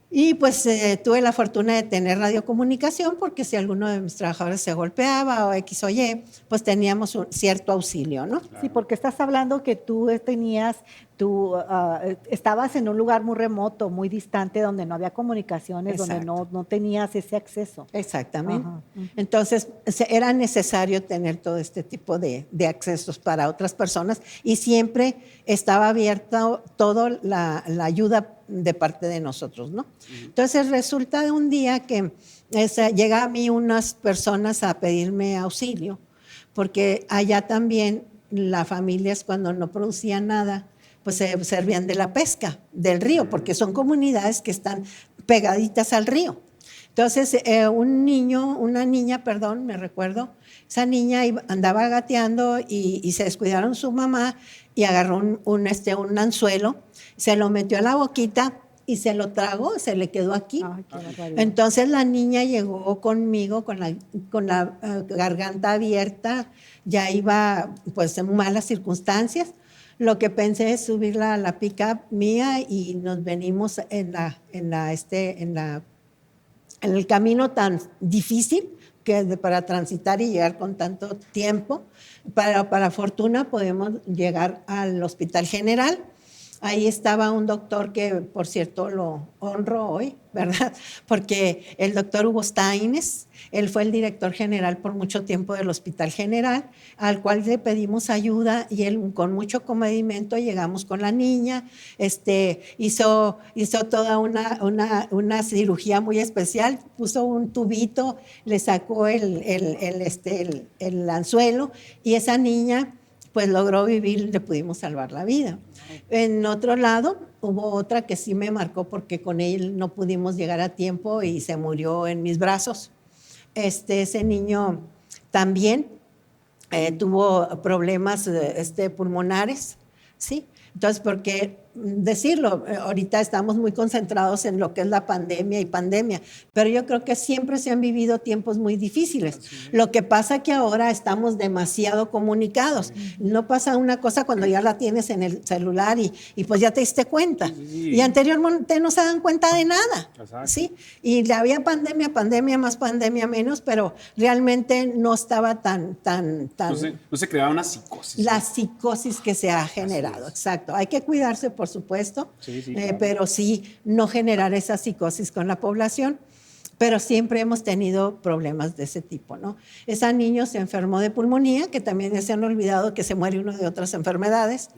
[SPEAKER 4] Y pues tuve la fortuna de tener radiocomunicación porque si alguno de mis trabajadores se golpeaba o X o Y, pues teníamos un cierto auxilio, ¿no?
[SPEAKER 1] Sí, porque estás hablando que tú estabas en un lugar muy remoto, muy distante, donde no había comunicaciones, donde no tenías ese acceso.
[SPEAKER 4] Exactamente.
[SPEAKER 1] Ajá.
[SPEAKER 4] Entonces, era necesario tener todo este tipo de accesos para otras personas y siempre estaba abierta toda la ayuda de parte de nosotros, ¿no? Entonces, resulta de un día que llega a mí unas personas a pedirme auxilio, porque allá también las familias cuando no producían nada, pues se servían de la pesca del río, porque son comunidades que están pegaditas al río. Entonces, una niña, me recuerdo, esa niña andaba gateando y se descuidaron su mamá y agarró un anzuelo, se lo metió a la boquita y se lo tragó, se le quedó aquí.
[SPEAKER 1] Ay, qué barbaridad.
[SPEAKER 4] Entonces la niña llegó conmigo con la garganta abierta, ya iba pues en malas circunstancias. Lo que pensé es subirla a la pick-up mía y nos venimos en el camino tan difícil para transitar y llegar con tanto tiempo. Para fortuna podemos llegar al Hospital General. Ahí estaba un doctor que, por cierto, lo honro hoy, ¿verdad? Porque el doctor Hugo Steines, él fue el director general por mucho tiempo del Hospital General, al cual le pedimos ayuda y él con mucho comedimento llegamos con la niña, hizo toda una cirugía muy especial, puso un tubito, le sacó el anzuelo y esa niña pues logró vivir, le pudimos salvar la vida. En otro lado, hubo otra que sí me marcó porque con él no pudimos llegar a tiempo y se murió en mis brazos. Ese niño también tuvo problemas pulmonares, ¿sí? Entonces, porque decirlo, ahorita estamos muy concentrados en lo que es la pandemia, pero yo creo que siempre se han vivido tiempos muy difíciles. Lo que pasa que ahora estamos demasiado comunicados. No pasa una cosa cuando ya la tienes en el celular y pues ya te diste cuenta. Y anteriormente no se dan cuenta de nada. ¿Sí? Y había pandemia, más pandemia menos, pero realmente no estaba tan...
[SPEAKER 2] No se creaba una psicosis.
[SPEAKER 4] La psicosis que se ha generado, exacto. Hay que cuidarse, por supuesto, claro. Pero sí no generar esa psicosis con la población. Pero siempre hemos tenido problemas de ese tipo, ¿no? Esa niño se enfermó de pulmonía, que también ya se han olvidado que se muere uno de otras enfermedades.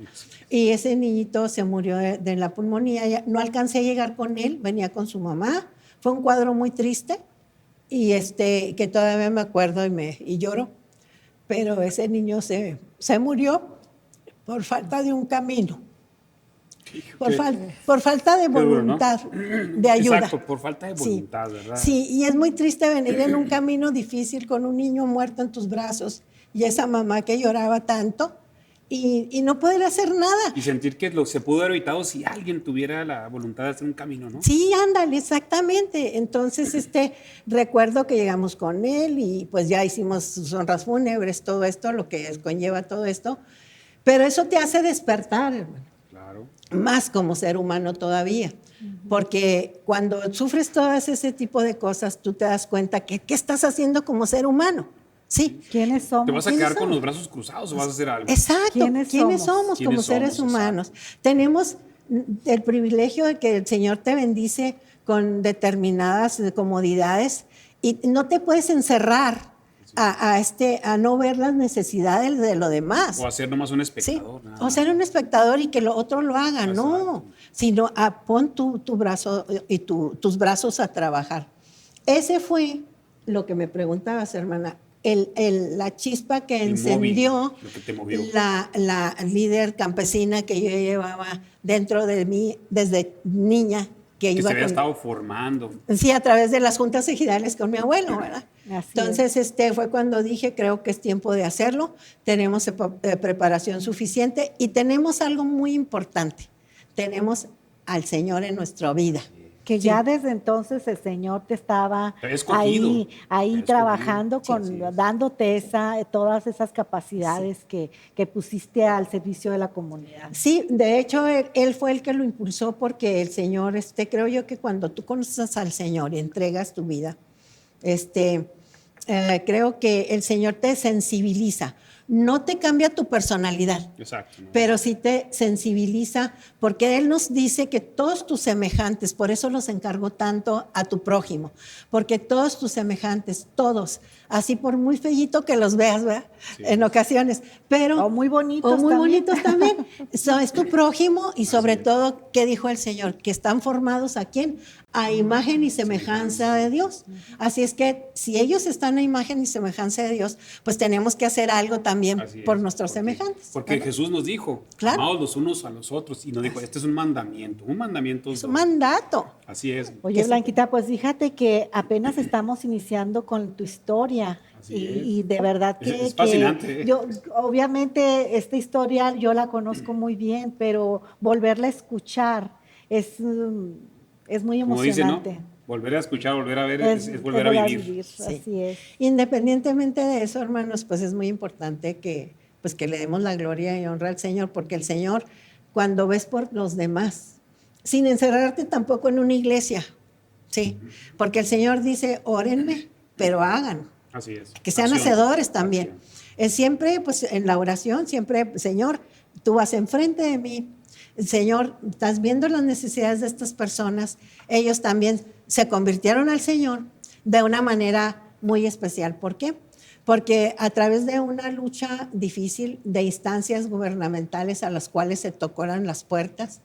[SPEAKER 4] Y ese niñito se murió de la pulmonía. No alcancé a llegar con él, venía con su mamá. Fue un cuadro muy triste y que todavía me acuerdo y lloro. Pero ese niño se murió por falta de un camino. Por falta de voluntad, de ayuda.
[SPEAKER 2] Exacto, por falta de voluntad, sí, ¿verdad?
[SPEAKER 4] Sí, y es muy triste venir en un camino difícil con un niño muerto en tus brazos y esa mamá que lloraba tanto y no poder hacer nada.
[SPEAKER 2] Y sentir que se pudo haber evitado si alguien tuviera la voluntad de hacer un camino, ¿no?
[SPEAKER 4] Sí, ándale, exactamente. Entonces, recuerdo que llegamos con él y pues ya hicimos sus honras fúnebres, todo esto, lo que conlleva todo esto. Pero eso te hace despertar, hermano.
[SPEAKER 2] Claro.
[SPEAKER 4] Más como ser humano todavía. Porque cuando sufres todo ese tipo de cosas, tú te das cuenta que ¿qué estás haciendo como ser humano? Sí.
[SPEAKER 1] ¿Quiénes somos?
[SPEAKER 2] ¿Te vas a quedar con los brazos cruzados o vas a hacer algo?
[SPEAKER 4] Exacto. ¿Quiénes somos como seres humanos? Tenemos el privilegio de que el Señor te bendice con determinadas comodidades y no te puedes encerrar a no ver las necesidades de lo demás.
[SPEAKER 2] O hacer nomás un espectador.
[SPEAKER 4] ¿Sí? O ser un espectador y que lo otro lo haga. Exacto. No, sino pon tu brazo y tus brazos a trabajar. Ese fue lo que me preguntabas, hermana. La chispa que encendió la líder campesina que yo llevaba dentro de mí desde niña.
[SPEAKER 2] Que se había estado formando.
[SPEAKER 4] Sí, a través de las juntas ejidales con mi abuelo, ¿verdad? Entonces, fue cuando dije, creo que es tiempo de hacerlo. Tenemos preparación suficiente y tenemos algo muy importante. Tenemos al Señor en nuestra vida.
[SPEAKER 1] que ya desde entonces el Señor te estaba
[SPEAKER 2] Te había escogido.
[SPEAKER 1] ahí
[SPEAKER 2] Te había
[SPEAKER 1] trabajando,
[SPEAKER 2] escogido. Sí, así es.
[SPEAKER 1] dándote todas esas capacidades que pusiste al servicio de la comunidad.
[SPEAKER 4] Sí, de hecho, él fue el que lo impulsó porque el Señor, creo yo que cuando tú conoces al Señor y entregas tu vida, creo que el Señor te sensibiliza. No te cambia tu personalidad,
[SPEAKER 2] Exacto. ¿no?
[SPEAKER 4] pero sí te sensibiliza porque Él nos dice que todos tus semejantes, por eso los encargó tanto a tu prójimo, porque todos tus semejantes, todos, así por muy feíto que los veas, ¿verdad? Sí. En ocasiones, pero...
[SPEAKER 1] O muy bonitos
[SPEAKER 4] o muy
[SPEAKER 1] también.
[SPEAKER 4] bonitos también. Es tu prójimo y sobre todo, ¿qué dijo el Señor? Que están formados ¿a quién? A imagen y semejanza de Dios. Así es que si ellos están a imagen y semejanza de Dios, pues tenemos que hacer algo también por nuestros semejantes.
[SPEAKER 2] Porque ¿verdad? Jesús nos dijo,
[SPEAKER 4] claro,
[SPEAKER 2] amaos los unos a los otros, y nos dijo, este es un mandamiento
[SPEAKER 4] es un mandato.
[SPEAKER 2] Así es.
[SPEAKER 1] Oye, Blanquita, pues fíjate que apenas estamos iniciando con tu historia. Y de verdad que
[SPEAKER 2] es fascinante.
[SPEAKER 1] Yo, obviamente esta historia yo la conozco muy bien, pero volverla a escuchar es muy emocionante.
[SPEAKER 2] Como dice, ¿no? Volver a escuchar, volver a ver, es volver a vivir.
[SPEAKER 1] Sí. Así es.
[SPEAKER 4] Independientemente de eso, hermanos, pues es muy importante que le demos la gloria y honra al Señor, porque el Señor, cuando ves por los demás, sin encerrarte tampoco en una iglesia, ¿sí? Porque el Señor dice, órenme, pero hagan.
[SPEAKER 2] Así es.
[SPEAKER 4] Que sean hacedores también. Siempre, pues en la oración, siempre, Señor, tú vas enfrente de mí. Señor, estás viendo las necesidades de estas personas. Ellos también se convirtieron al Señor de una manera muy especial. ¿Por qué? Porque a través de una lucha difícil, de instancias gubernamentales a las cuales se tocaron las puertas,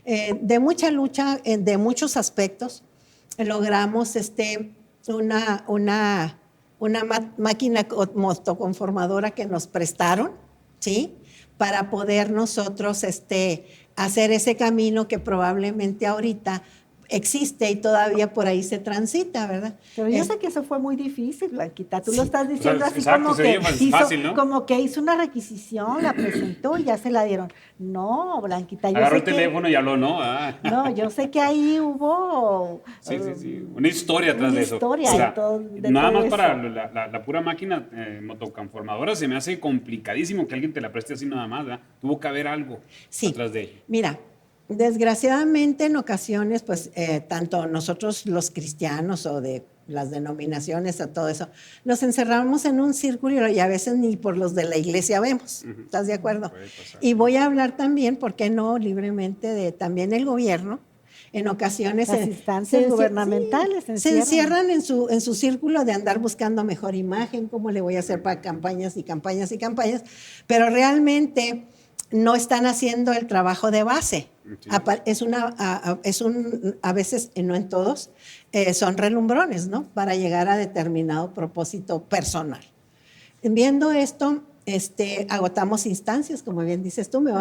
[SPEAKER 4] de mucha lucha, de muchos aspectos, logramos una máquina motoconformadora que nos prestaron, ¿sí? Para poder nosotros hacer ese camino que probablemente ahorita existe y todavía por ahí se transita, ¿verdad?
[SPEAKER 1] Pero yo sé que eso fue muy difícil, Blanquita. Tú lo estás diciendo así
[SPEAKER 2] exacto,
[SPEAKER 1] como que hizo una requisición, la presentó y ya se la dieron. No, Blanquita, yo
[SPEAKER 2] agarró
[SPEAKER 1] sé
[SPEAKER 2] el teléfono y habló, ¿no?
[SPEAKER 1] No, yo sé que ahí hubo...
[SPEAKER 2] Sí. Una historia atrás de eso.
[SPEAKER 1] Historia,
[SPEAKER 2] o sea,
[SPEAKER 1] y todo, de
[SPEAKER 2] nada
[SPEAKER 1] todo
[SPEAKER 2] más
[SPEAKER 1] eso.
[SPEAKER 2] para la pura máquina motoconformadora se me hace complicadísimo que alguien te la preste así nada más, ¿verdad? Tuvo que haber algo atrás de ella.
[SPEAKER 4] Mira, desgraciadamente en ocasiones, pues tanto nosotros los cristianos o de las denominaciones, a todo eso, nos encerramos en un círculo y a veces ni por los de la iglesia vemos. ¿Estás de acuerdo? Y voy a hablar también, ¿por qué no?, libremente de también el gobierno. En ocasiones
[SPEAKER 1] las instancias gubernamentales
[SPEAKER 4] se encierran en su círculo de andar buscando mejor imagen, cómo le voy a hacer para campañas y campañas y campañas, pero realmente no están haciendo el trabajo de base. A veces, no en todos, son relumbrones, ¿no? Para llegar a determinado propósito personal. Viendo esto, agotamos instancias, como bien dices tú, me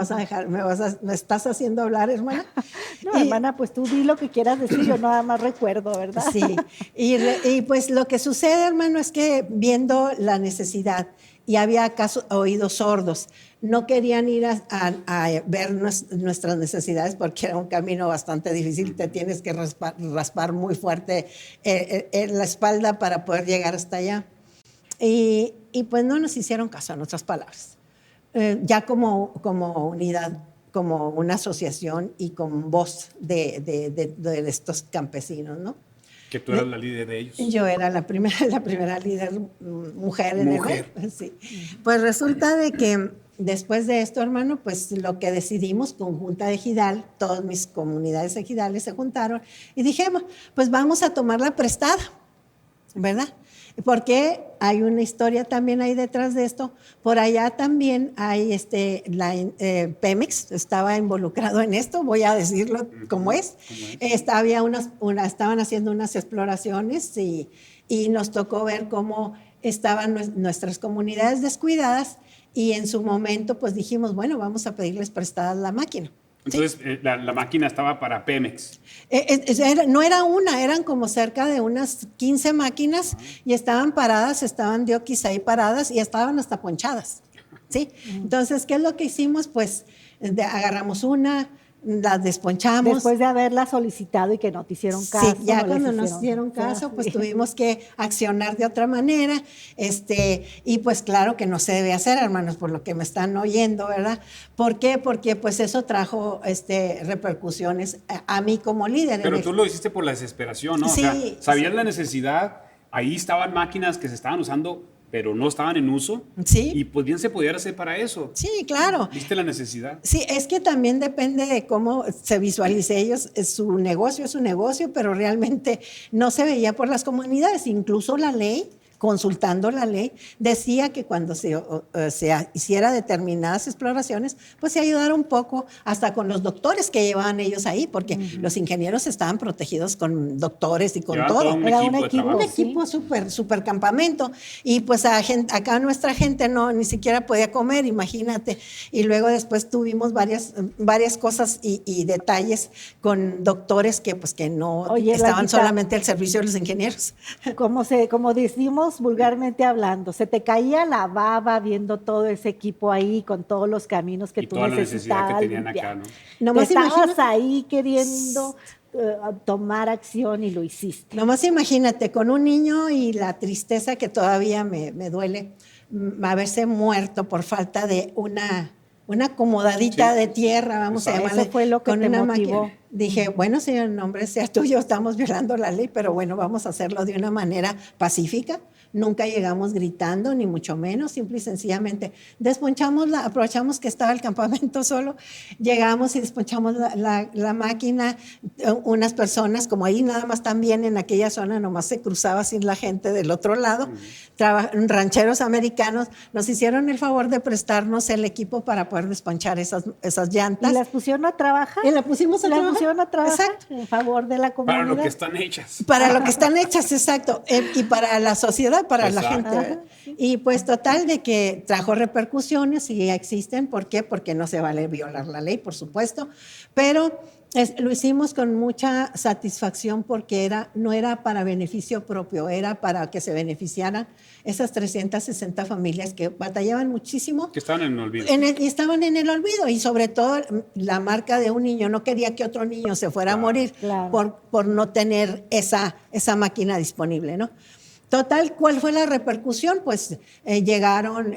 [SPEAKER 4] estás haciendo hablar, hermana.
[SPEAKER 1] No, hermana, pues tú di lo que quieras decir, yo nada más recuerdo, ¿verdad?
[SPEAKER 4] Sí, y pues lo que sucede, hermano, es que viendo la necesidad, y había oídos sordos, no querían ir a ver nuestras necesidades porque era un camino bastante difícil, te tienes que raspar muy fuerte en la espalda para poder llegar hasta allá. Y pues no nos hicieron caso, en otras palabras. Ya como unidad, como una asociación y con voz de estos campesinos, ¿no?
[SPEAKER 2] Que tú eras la líder de ellos.
[SPEAKER 4] Yo era la primera líder mujer en el grupo. Sí. Pues resulta de que después de esto, hermano, pues lo que decidimos, conjunta de Ejidal, todas mis comunidades ejidales se juntaron y dijimos, pues vamos a tomarla prestada, ¿verdad? Porque hay una historia también ahí detrás de esto. Por allá también hay Pemex estaba involucrado en esto, voy a decirlo como es. Estaban haciendo unas exploraciones y nos tocó ver cómo estaban nuestras comunidades descuidadas y en su momento pues dijimos, bueno, vamos a pedirles prestada la máquina.
[SPEAKER 2] Entonces, ¿sí? La máquina estaba para Pemex.
[SPEAKER 4] No era una, eran como cerca de unas 15 máquinas y estaban paradas, estaban dioquis ahí paradas y estaban hasta ponchadas, ¿sí? Entonces, ¿qué es lo que hicimos? Pues agarramos una, las desponchamos.
[SPEAKER 1] Después de haberla solicitado y que no te hicieron caso.
[SPEAKER 4] Sí, ya
[SPEAKER 1] no
[SPEAKER 4] cuando
[SPEAKER 1] les
[SPEAKER 4] nos dieron caso, pues
[SPEAKER 1] Sí.
[SPEAKER 4] tuvimos que accionar de otra manera, y pues claro que no se debe hacer, hermanos, por lo que me están oyendo, ¿verdad? ¿Por qué? Porque pues eso trajo repercusiones a mí como líder.
[SPEAKER 2] Pero tú lo hiciste por la desesperación, ¿no?
[SPEAKER 4] Sí,
[SPEAKER 2] o sea, sabías
[SPEAKER 4] sí.
[SPEAKER 2] la necesidad, ahí estaban máquinas que se estaban usando, pero no estaban en uso.
[SPEAKER 4] Sí.
[SPEAKER 2] Y pues bien se podía hacer para eso.
[SPEAKER 4] Sí, claro.
[SPEAKER 2] ¿Viste la necesidad?
[SPEAKER 4] Sí, es que también depende de cómo se visualice ellos. Su negocio es su negocio, pero realmente no se veía por las comunidades. Incluso la ley, consultando la ley, decía que cuando se hiciera determinadas exploraciones, pues se ayudara un poco hasta con los doctores que llevaban ellos ahí, porque los ingenieros estaban protegidos con doctores y con
[SPEAKER 2] Llevaban
[SPEAKER 4] todo.
[SPEAKER 2] un
[SPEAKER 1] Era
[SPEAKER 2] equipo
[SPEAKER 1] un
[SPEAKER 2] de
[SPEAKER 1] equipo,
[SPEAKER 2] trabajo.
[SPEAKER 4] Un equipo súper campamento. Y pues acá nuestra gente no ni siquiera podía comer, imagínate. Y luego después tuvimos varias cosas y detalles con doctores que pues que no
[SPEAKER 1] Oye,
[SPEAKER 4] estaban
[SPEAKER 1] Blanquita,
[SPEAKER 4] solamente al servicio de los ingenieros.
[SPEAKER 1] Como decimos vulgarmente hablando, se te caía la baba viendo todo ese equipo ahí con todos los caminos que
[SPEAKER 2] Y
[SPEAKER 1] tú
[SPEAKER 2] toda la necesidad
[SPEAKER 1] necesitabas
[SPEAKER 2] que tenían
[SPEAKER 1] limpiar.
[SPEAKER 2] acá, ¿no?
[SPEAKER 4] Nomás
[SPEAKER 1] Estabas
[SPEAKER 4] imagínate.
[SPEAKER 1] ahí queriendo tomar acción y lo hiciste.
[SPEAKER 4] Nomás imagínate, con un niño y la tristeza que todavía me duele, haberse muerto por falta de una acomodadita
[SPEAKER 2] Sí.
[SPEAKER 4] de tierra, vamos a
[SPEAKER 2] Exacto.
[SPEAKER 4] llamarle.
[SPEAKER 1] Eso fue lo que
[SPEAKER 4] con
[SPEAKER 1] te
[SPEAKER 4] una
[SPEAKER 1] motivó.
[SPEAKER 4] máquina. Dije, bueno, Señor, en nombre sea tuyo, estamos violando la ley, pero bueno, vamos a hacerlo de una manera pacífica. Nunca llegamos gritando, ni mucho menos, simple y sencillamente aprovechamos que estaba el campamento solo, llegamos y desponchamos la máquina. Unas personas, como ahí nada más también en aquella zona, nomás se cruzaba sin la gente del otro lado, rancheros americanos, nos hicieron el favor de prestarnos el equipo para poder desponchar esas llantas.
[SPEAKER 1] Y las pusieron a trabajar.
[SPEAKER 4] Y la pusimos a
[SPEAKER 1] Las
[SPEAKER 4] trabajar.
[SPEAKER 1] pusieron a trabajar
[SPEAKER 4] Exacto.
[SPEAKER 1] en favor de la comunidad.
[SPEAKER 2] Para lo que están hechas.
[SPEAKER 4] Para lo que están hechas, exacto. Y para la sociedad, para la
[SPEAKER 2] Exacto.
[SPEAKER 4] gente.
[SPEAKER 1] Ajá, sí.
[SPEAKER 4] Y pues total de que trajo repercusiones y ya existen. ¿Por qué? Porque no se vale violar la ley, por supuesto. Pero lo hicimos con mucha satisfacción porque no era para beneficio propio, era para que se beneficiaran esas 360 familias que batallaban muchísimo.
[SPEAKER 2] Que estaban en el olvido.
[SPEAKER 4] Y estaban en el olvido, y sobre todo la marca de un niño no quería que otro niño se fuera a morir
[SPEAKER 1] Claro.
[SPEAKER 4] por no tener esa máquina disponible, ¿no? Total, ¿cuál fue la repercusión? Pues llegaron,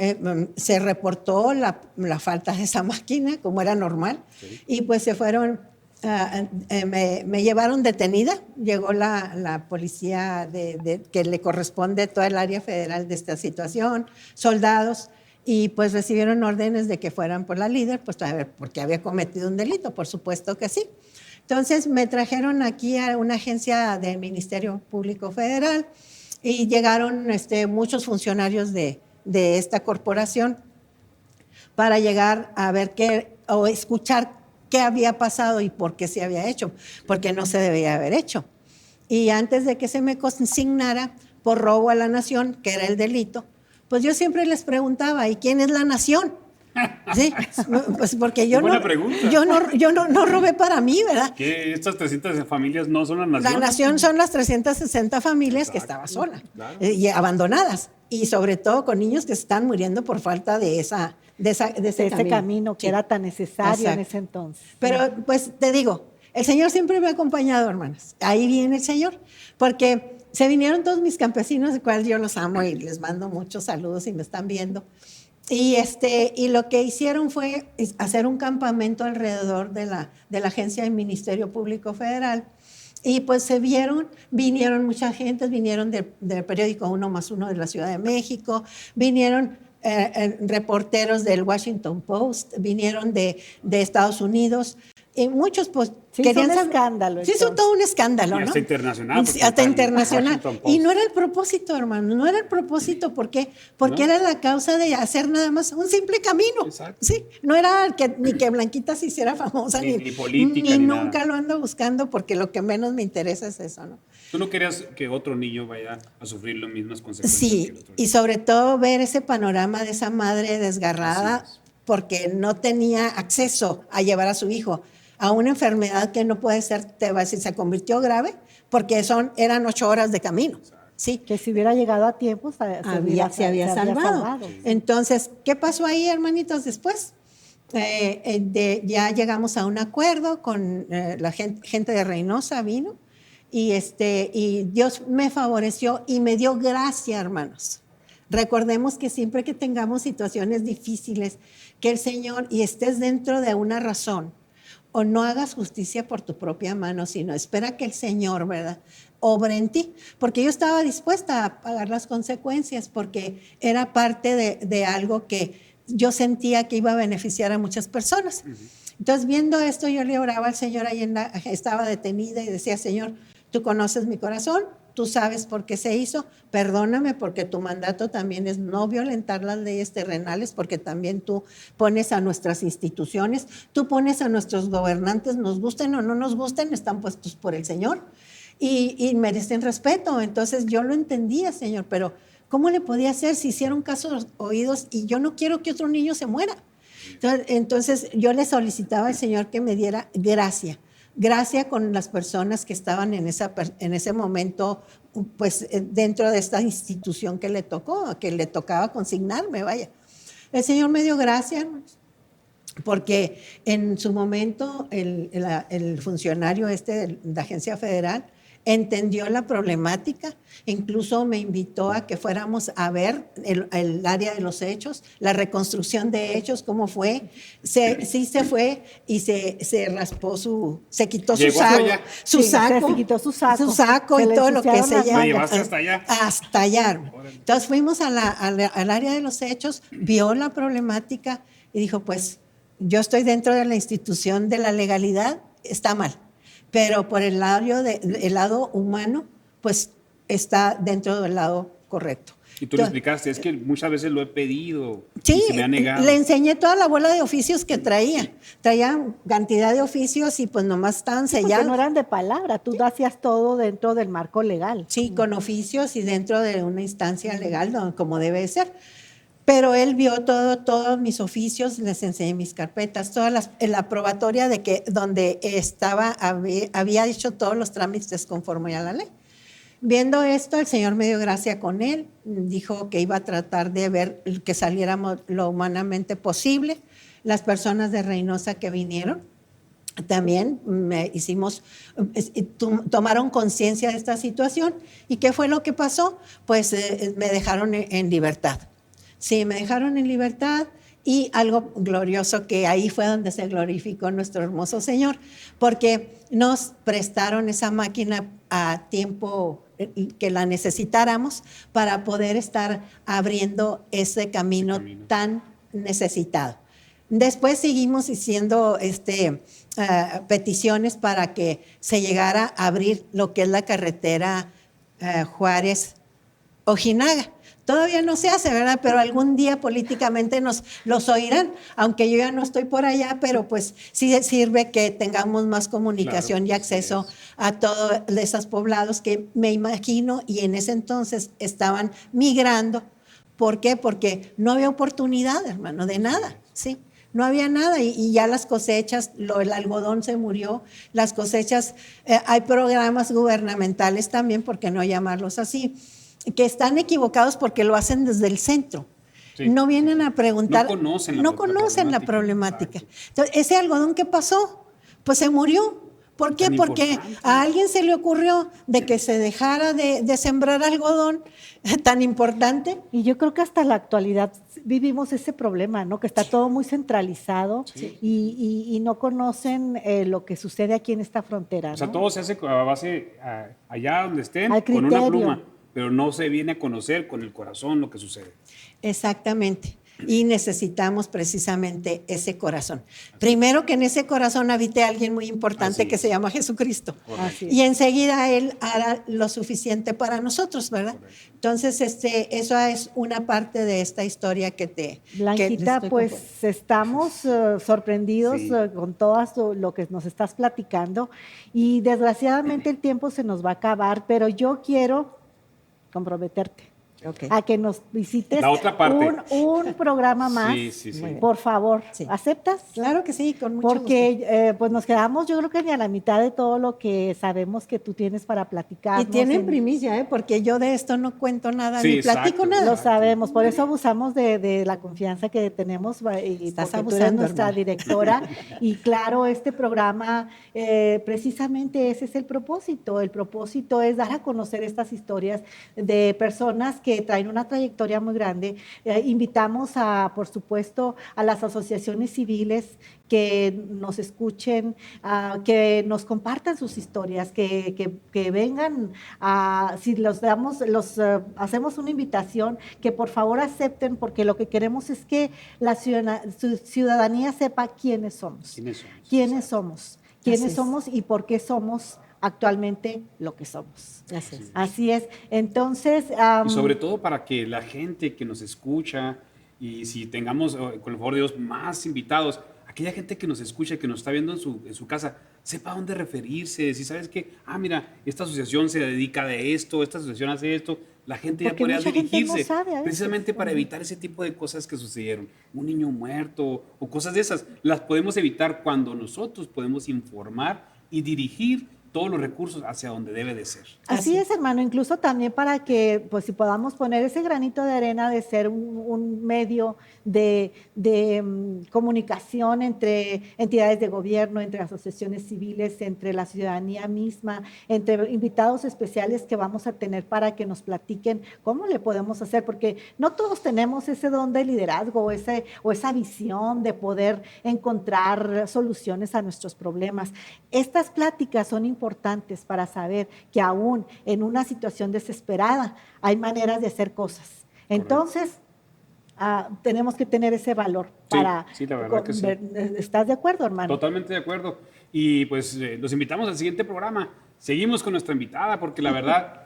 [SPEAKER 4] se reportó la falta de esa máquina, como era normal, y pues se fueron, me llevaron detenida, llegó la policía que le corresponde toda el área federal de esta situación, soldados, y pues recibieron órdenes de que fueran por la líder, pues a ver, porque había cometido un delito, por supuesto que sí. Entonces me trajeron aquí a una agencia del Ministerio Público Federal y llegaron muchos funcionarios de esta corporación para llegar a ver o escuchar qué había pasado y por qué se había hecho, porque no se debía haber hecho. Y antes de que se me consignara por robo a la nación, que era el delito, pues yo siempre les preguntaba, ¿y quién es la nación? Sí, pues porque yo
[SPEAKER 2] Buena pregunta.
[SPEAKER 4] yo no robé para mí, ¿verdad?
[SPEAKER 2] Que estas 300 familias no son la nación.
[SPEAKER 4] La nación son las 360 familias que estaba sola,
[SPEAKER 2] claro.
[SPEAKER 4] Y abandonadas, y sobre todo con niños que se están muriendo por falta de ese
[SPEAKER 1] camino que
[SPEAKER 4] Sí.
[SPEAKER 1] era tan necesario en
[SPEAKER 4] Exacto.
[SPEAKER 1] ese entonces.
[SPEAKER 4] Pero pues te digo, el Señor siempre me ha acompañado, hermanas. Ahí viene el Señor, porque se vinieron todos mis campesinos, de cuales yo los amo y les mando muchos saludos si me están viendo. Y lo que hicieron fue hacer un campamento alrededor de la agencia del Ministerio Público Federal. Y pues vinieron mucha gente, vinieron del periódico 1+1 de la Ciudad de México, vinieron reporteros del Washington Post, vinieron de Estados Unidos, y muchos pues
[SPEAKER 1] Se hizo
[SPEAKER 4] querían
[SPEAKER 1] un
[SPEAKER 4] saber.
[SPEAKER 1] escándalo,
[SPEAKER 4] Se hizo
[SPEAKER 1] entonces.
[SPEAKER 4] todo un escándalo,
[SPEAKER 2] Y
[SPEAKER 4] ¿no?
[SPEAKER 2] hasta internacional,
[SPEAKER 4] Sí,
[SPEAKER 2] porque
[SPEAKER 4] hasta
[SPEAKER 2] está en
[SPEAKER 4] internacional.
[SPEAKER 2] Washington Post.
[SPEAKER 4] Y no era el propósito, hermano, no era el propósito. ¿Por qué? Porque
[SPEAKER 2] ¿No?
[SPEAKER 4] era la causa de hacer nada más un simple camino.
[SPEAKER 2] Exacto.
[SPEAKER 4] Sí, no era ni que Blanquita se hiciera famosa,
[SPEAKER 2] Ni política, ni nada.
[SPEAKER 4] nunca lo ando buscando, porque lo que menos me interesa es eso, ¿no?
[SPEAKER 2] Tú no querías que otro niño vaya a sufrir las mismas consecuencias.
[SPEAKER 4] Sí,
[SPEAKER 2] que el otro
[SPEAKER 4] y sobre todo ver ese panorama de esa madre desgarrada
[SPEAKER 2] Así es.
[SPEAKER 4] porque no tenía acceso a llevar a su hijo a una enfermedad que no puede ser, te va a decir, se convirtió grave porque eran 8 horas de camino. Sí,
[SPEAKER 1] Que si hubiera llegado a tiempo, se
[SPEAKER 4] se había salvado. Entonces, ¿qué pasó ahí, hermanitos, después? ya llegamos a un acuerdo con la gente de Reynosa, vino, y Dios me favoreció y me dio gracia, hermanos. Recordemos que siempre que tengamos situaciones difíciles, que el Señor, y estés dentro de una razón, o no hagas justicia por tu propia mano, sino espera que el Señor, ¿verdad?, obre en ti. Porque yo estaba dispuesta a pagar las consecuencias, porque era parte de algo que yo sentía que iba a beneficiar a muchas personas. Entonces, viendo esto, yo le oraba al Señor, estaba detenida y decía: Señor, tú conoces mi corazón, tú sabes por qué se hizo, perdóname, porque tu mandato también es no violentar las leyes terrenales, porque también tú pones a nuestras instituciones, tú pones a nuestros gobernantes, nos gusten o no nos gusten, están puestos por el Señor y merecen respeto. Entonces yo lo entendía, Señor, pero ¿cómo le podía hacer si hicieron caso a los oídos y yo no quiero que otro niño se muera? Entonces yo le solicitaba al Señor que me diera gracia con las personas que estaban en ese momento, pues dentro de esta institución que le tocaba consignarme, vaya. El Señor me dio gracia, porque en su momento el funcionario de la agencia federal entendió la problemática, incluso me invitó a que fuéramos a ver el área de los hechos, la reconstrucción de hechos, cómo fue. Sí se fue y se raspó se quitó su saco,
[SPEAKER 1] se quitó su saco
[SPEAKER 4] y todo lo que se
[SPEAKER 2] ¿Lo llevaste hasta allá?
[SPEAKER 4] Hasta allá. Entonces fuimos al área de los hechos, vio la problemática y dijo: pues yo estoy dentro de la institución de la legalidad, está mal. Pero por el lado humano, pues está dentro del lado correcto.
[SPEAKER 2] Y tú le explicaste: es que muchas veces lo he pedido
[SPEAKER 4] y
[SPEAKER 2] se me ha negado.
[SPEAKER 4] Le enseñé toda la bola de oficios que traía. Traía cantidad de oficios y pues nomás estaban sellados.
[SPEAKER 1] Porque no eran de palabra, tú hacías todo dentro del marco legal.
[SPEAKER 4] Sí, con oficios y dentro de una instancia legal, como debe ser. Pero él vio todos mis oficios, les enseñé mis carpetas, la probatoria de que donde había hecho todos los trámites conforme a la ley. Viendo esto, el Señor me dio gracia con él, dijo que iba a tratar de ver que saliéramos lo humanamente posible. Las personas de Reynosa que vinieron también tomaron conciencia de esta situación. ¿Y qué fue lo que pasó? Pues me dejaron en libertad. Sí, me dejaron en libertad, y algo glorioso, que ahí fue donde se glorificó nuestro hermoso Señor, porque nos prestaron esa máquina a tiempo que la necesitáramos para poder estar abriendo ese camino tan necesitado. Después seguimos haciendo peticiones para que se llegara a abrir lo que es la carretera Juárez-Ojinaga. Todavía no se hace, ¿verdad? Pero algún día políticamente los oirán, aunque yo ya no estoy por allá, pero pues sí sirve que tengamos más comunicación, claro, y acceso a todos esos poblados que me imagino y en ese entonces estaban migrando. ¿Por qué? Porque no había oportunidad, hermano, de nada, ¿sí? No había nada y ya las cosechas, el algodón se murió, las cosechas, hay programas gubernamentales también, ¿por qué no llamarlos así?, que están equivocados porque lo hacen desde el centro. Sí. No vienen a preguntar. No conocen la problemática. Entonces, ese algodón, ¿qué pasó? Pues se murió. ¿Por qué? Porque a alguien se le ocurrió de que se dejara de sembrar algodón tan importante.
[SPEAKER 1] Y yo creo que hasta la actualidad vivimos ese problema, ¿no? Que está todo muy centralizado, sí, y no conocen lo que sucede aquí en esta frontera, ¿no?
[SPEAKER 2] O sea, todo se hace a base, allá donde estén, con una pluma, pero no se viene a conocer con el corazón lo que sucede.
[SPEAKER 4] Exactamente. Y necesitamos precisamente ese corazón. Primero, que en ese corazón habite alguien muy importante que se llama Jesucristo. Y enseguida Él hará lo suficiente para nosotros, ¿verdad? Correcto. Entonces, eso es una parte de esta historia que
[SPEAKER 1] Blanquita, pues estamos sorprendidos, sí, con todo lo que nos estás platicando. Y desgraciadamente el tiempo se nos va a acabar, pero yo quiero comprometerte.
[SPEAKER 4] Ok.
[SPEAKER 1] a que nos visites
[SPEAKER 2] La otra parte.
[SPEAKER 1] un programa más.
[SPEAKER 2] Sí, sí, sí.
[SPEAKER 1] Por favor,
[SPEAKER 4] Sí.
[SPEAKER 1] ¿aceptas?
[SPEAKER 4] Claro que sí, con mucho gusto.
[SPEAKER 1] Porque pues nos quedamos, yo creo que ni a la mitad de todo lo que sabemos que tú tienes para platicar.
[SPEAKER 4] Y tienen primicia, porque yo de esto no cuento nada,
[SPEAKER 2] Sí,
[SPEAKER 4] ni
[SPEAKER 2] exacto,
[SPEAKER 4] platico nada.
[SPEAKER 1] Lo sabemos, por eso abusamos de la confianza que tenemos y
[SPEAKER 4] Estás
[SPEAKER 1] porque tú eres
[SPEAKER 4] abusando,
[SPEAKER 1] nuestra
[SPEAKER 4] hermana.
[SPEAKER 1] directora. Y claro, este programa, precisamente ese es el propósito. El propósito es dar a conocer estas historias de personas que traen una trayectoria muy grande. Invitamos por supuesto, a las asociaciones civiles que nos escuchen, que nos compartan sus historias, que vengan, si hacemos una invitación, que por favor acepten, porque lo que queremos es que la ciudadanía sepa quiénes somos. ¿Quiénes somos y por qué somos actualmente lo que somos?
[SPEAKER 4] Así es.
[SPEAKER 1] Así es. Entonces,
[SPEAKER 2] Y sobre todo para que la gente que nos escucha, y si tengamos, con el favor de Dios, más invitados, aquella gente que nos escucha, que nos está viendo en su casa, sepa a dónde referirse. Si sabes que, mira, esta asociación se dedica de esto, esta asociación hace esto, la gente
[SPEAKER 1] Porque
[SPEAKER 2] ya podría
[SPEAKER 1] mucha gente
[SPEAKER 2] dirigirse
[SPEAKER 1] no sabe a veces.
[SPEAKER 2] precisamente para evitar ese tipo de cosas que sucedieron. Un niño muerto o cosas de esas, las podemos evitar cuando nosotros podemos informar y dirigir todos los recursos hacia donde debe de ser.
[SPEAKER 1] Así es, hermano, incluso también para que, pues, si podamos poner ese granito de arena de ser un medio de comunicación entre entidades de gobierno, entre asociaciones civiles, entre la ciudadanía misma, entre invitados especiales que vamos a tener para que nos platiquen cómo le podemos hacer, porque no todos tenemos ese don de liderazgo o esa visión de poder encontrar soluciones a nuestros problemas. Estas pláticas son importantes para saber que aún en una situación desesperada hay maneras de hacer cosas. Entonces, tenemos que tener ese valor para...
[SPEAKER 2] Sí, la verdad que sí.
[SPEAKER 1] ¿Estás de acuerdo, hermano?
[SPEAKER 2] Totalmente de acuerdo. Y pues los invitamos al siguiente programa. Seguimos con nuestra invitada porque la verdad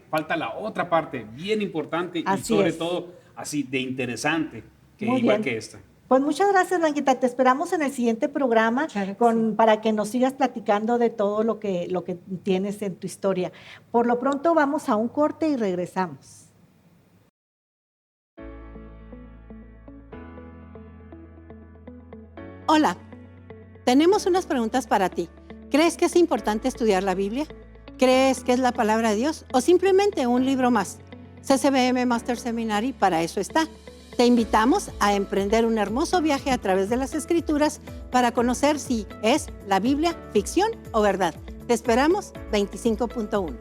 [SPEAKER 2] falta la otra parte bien importante y sobre todo así de interesante, que
[SPEAKER 1] Muy
[SPEAKER 2] igual
[SPEAKER 1] bien.
[SPEAKER 2] que esta.
[SPEAKER 1] Pues muchas gracias, Blanquita. Te esperamos en el siguiente programa
[SPEAKER 4] Claro que sí.
[SPEAKER 1] para que nos sigas platicando de todo lo que tienes en tu historia. Por lo pronto vamos a un corte y regresamos.
[SPEAKER 4] Hola, tenemos unas preguntas para ti. ¿Crees que es importante estudiar la Biblia? ¿Crees que es la palabra de Dios o simplemente un libro más? CCBM Master Seminary para eso está. Te invitamos a emprender un hermoso viaje a través de las Escrituras para conocer si es la Biblia ficción o verdad. Te esperamos 25.1.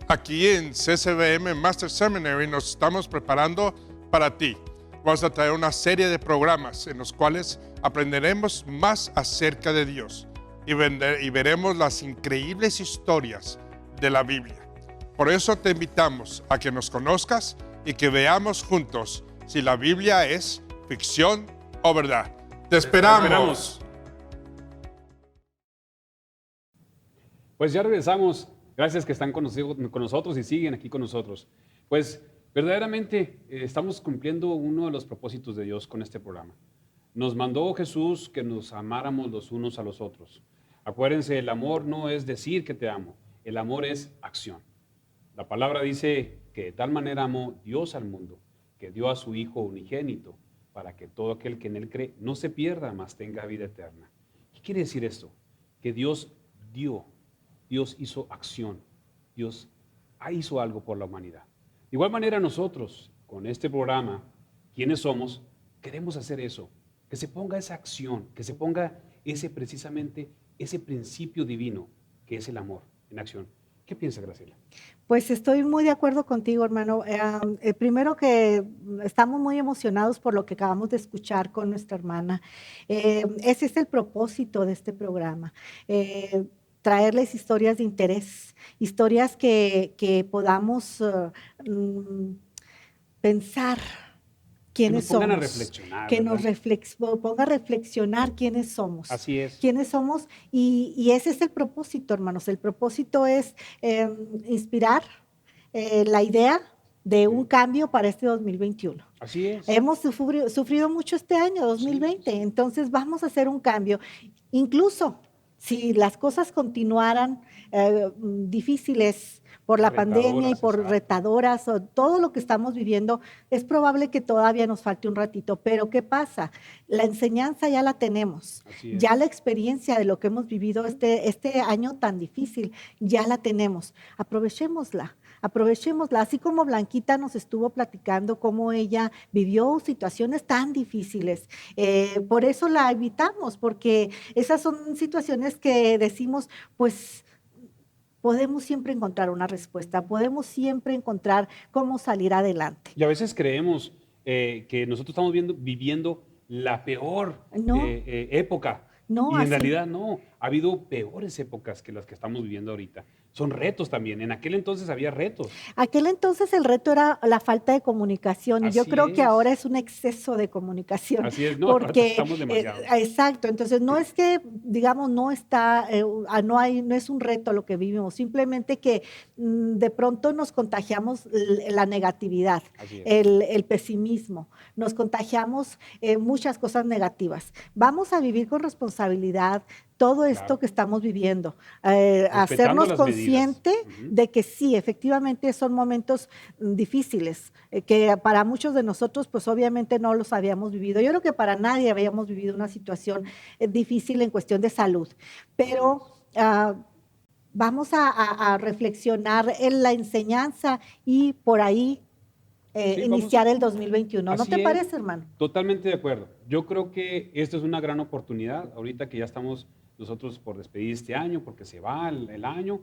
[SPEAKER 3] Aquí en CCBM Master Seminary nos estamos preparando para ti. Vamos a traer una serie de programas en los cuales aprenderemos más acerca de Dios y veremos las increíbles historias de la Biblia. Por eso te invitamos a que nos conozcas y que veamos juntos si la Biblia es ficción o verdad. Te esperamos.
[SPEAKER 2] Pues ya regresamos. Gracias que están con nosotros y siguen aquí con nosotros. Pues verdaderamente estamos cumpliendo uno de los propósitos de Dios con este programa. Nos mandó Jesús que nos amáramos los unos a los otros. Acuérdense, el amor no es decir que te amo, el amor es acción. La palabra dice que de tal manera amó Dios al mundo, que dio a su Hijo unigénito, para que todo aquel que en Él cree no se pierda, mas tenga vida eterna. ¿Qué quiere decir esto? Que Dios dio. Dios hizo acción, Dios hizo algo por la humanidad. De igual manera nosotros, con este programa, ¿quiénes somos? Queremos hacer eso, que se ponga esa acción, que se ponga precisamente ese principio divino, que es el amor en acción. ¿Qué piensa, Graciela?
[SPEAKER 1] Pues estoy muy de acuerdo contigo, hermano. Primero que estamos muy emocionados por lo que acabamos de escuchar con nuestra hermana. Ese es el propósito de este programa. Traerles historias de interés, historias que podamos pensar quiénes somos.
[SPEAKER 2] Que nos pongan a reflexionar.
[SPEAKER 1] Que nos ponga a reflexionar quiénes somos.
[SPEAKER 2] Así es.
[SPEAKER 1] Quiénes somos y ese es el propósito, hermanos. El propósito es inspirar la idea de un cambio para este 2021.
[SPEAKER 2] Así es.
[SPEAKER 1] Hemos sufrido mucho este año, 2020, entonces vamos a hacer un cambio. Incluso si las cosas continuaran difíciles por la pandemia y por
[SPEAKER 2] exacto.
[SPEAKER 1] retadoras o todo lo que estamos viviendo, es probable que todavía nos falte un ratito. Pero ¿qué pasa? La enseñanza ya la tenemos.
[SPEAKER 2] Así es.
[SPEAKER 1] Ya la experiencia de lo que hemos vivido este año tan difícil, ya la tenemos. Aprovechémosla. Así como Blanquita nos estuvo platicando cómo ella vivió situaciones tan difíciles. Por eso la invitamos, porque esas son situaciones que decimos, pues podemos siempre encontrar una respuesta, podemos siempre encontrar cómo salir adelante.
[SPEAKER 2] Y a veces creemos que nosotros estamos viviendo la peor
[SPEAKER 1] No.
[SPEAKER 2] época.
[SPEAKER 1] No,
[SPEAKER 2] Y en
[SPEAKER 1] así-
[SPEAKER 2] realidad no, ha habido peores épocas que las que estamos viviendo ahorita. Son retos también. En aquel entonces había retos.
[SPEAKER 1] Aquel entonces el reto era la falta de comunicación y yo
[SPEAKER 2] Así
[SPEAKER 1] creo que
[SPEAKER 2] es.
[SPEAKER 1] ahora es un exceso de comunicación.
[SPEAKER 2] Así es, no, ahorita
[SPEAKER 1] Porque,
[SPEAKER 2] estamos demasiado.
[SPEAKER 1] exacto, entonces no es que, digamos, no es un reto lo que vivimos, simplemente que de pronto nos contagiamos la negatividad,
[SPEAKER 2] Así es.
[SPEAKER 1] el pesimismo, nos contagiamos muchas cosas negativas. Vamos a vivir con responsabilidad todo esto
[SPEAKER 2] Claro.
[SPEAKER 1] que estamos viviendo,
[SPEAKER 2] Respetando
[SPEAKER 1] hacernos
[SPEAKER 2] las
[SPEAKER 1] consciente
[SPEAKER 2] medidas.
[SPEAKER 1] de que sí, efectivamente son momentos difíciles, que para muchos de nosotros pues obviamente no los habíamos vivido. Yo creo que para nadie habíamos vivido una situación difícil en cuestión de salud, pero vamos a reflexionar en la enseñanza y por ahí
[SPEAKER 2] Sí,
[SPEAKER 1] iniciar el 2021. ¿No
[SPEAKER 2] Así
[SPEAKER 1] te
[SPEAKER 2] es.
[SPEAKER 1] parece, hermano?
[SPEAKER 2] Totalmente de acuerdo. Yo creo que esta es una gran oportunidad, ahorita que ya estamos nosotros por despedir este año, porque se va el año,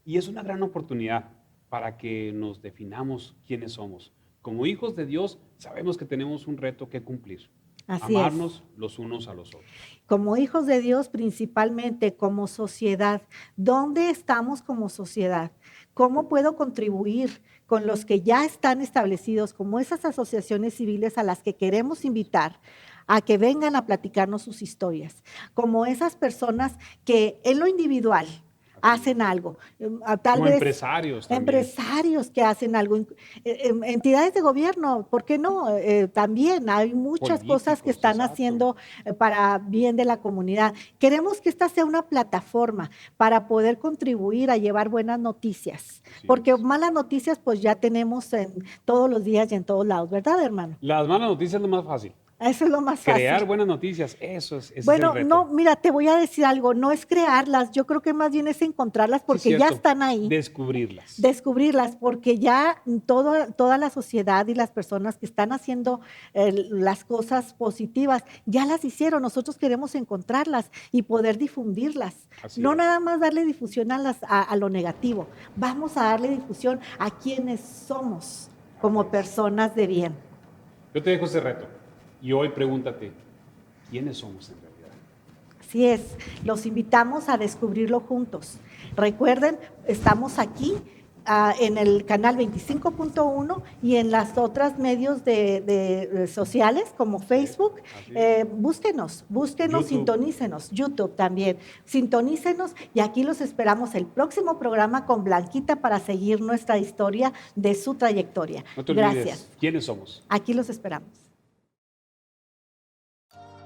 [SPEAKER 2] y es una gran oportunidad para que nos definamos quiénes somos. Como hijos de Dios, sabemos que tenemos un reto que cumplir.
[SPEAKER 1] Así es.
[SPEAKER 2] Amarnos los unos a los otros.
[SPEAKER 1] Como hijos de Dios, principalmente como sociedad. ¿Dónde estamos como sociedad? ¿Cómo puedo contribuir con los que ya están establecidos, como esas asociaciones civiles a las que queremos invitar a que vengan a platicarnos sus historias? Como esas personas que en lo individual hacen algo. Tal
[SPEAKER 2] Como
[SPEAKER 1] vez
[SPEAKER 2] empresarios también.
[SPEAKER 1] empresarios que hacen algo, entidades de gobierno, ¿por qué no? También hay muchas cosas que
[SPEAKER 2] Políticos,
[SPEAKER 1] están
[SPEAKER 2] exacto.
[SPEAKER 1] haciendo para bien de la comunidad. Queremos que esta sea una plataforma para poder contribuir a llevar buenas noticias,
[SPEAKER 2] Así
[SPEAKER 1] porque
[SPEAKER 2] es.
[SPEAKER 1] malas noticias pues ya tenemos en todos los días y en todos lados, ¿verdad, hermano?
[SPEAKER 2] Las malas noticias es lo más fácil.
[SPEAKER 1] Eso es lo más fácil.
[SPEAKER 2] Crear buenas noticias, ese es el
[SPEAKER 1] Bueno,
[SPEAKER 2] reto.
[SPEAKER 1] no, mira, te voy a decir algo, no es crearlas, yo creo que más bien es encontrarlas
[SPEAKER 2] Sí,
[SPEAKER 1] porque ya
[SPEAKER 2] cierto.
[SPEAKER 1] están ahí.
[SPEAKER 2] Descubrirlas.
[SPEAKER 1] Descubrirlas, porque ya toda la sociedad y las personas que están haciendo las cosas positivas, ya las hicieron. Nosotros queremos encontrarlas y poder difundirlas.
[SPEAKER 2] Así
[SPEAKER 1] No
[SPEAKER 2] es.
[SPEAKER 1] nada más darle difusión a lo negativo, vamos a darle difusión a quienes somos como personas de bien.
[SPEAKER 2] Yo te dejo ese reto. Y hoy pregúntate, ¿quiénes somos en realidad?
[SPEAKER 1] Así es, los invitamos a descubrirlo juntos. Recuerden, estamos aquí en el canal 25.1 y en las otras medios de sociales como Facebook. Búsquenos,
[SPEAKER 2] YouTube.
[SPEAKER 1] sintonícenos, YouTube también. Sintonícenos y aquí los esperamos el próximo programa con Blanquita para seguir nuestra historia de su trayectoria.
[SPEAKER 2] No te olvides,
[SPEAKER 1] Gracias.
[SPEAKER 2] ¿quiénes somos?
[SPEAKER 1] Aquí los esperamos.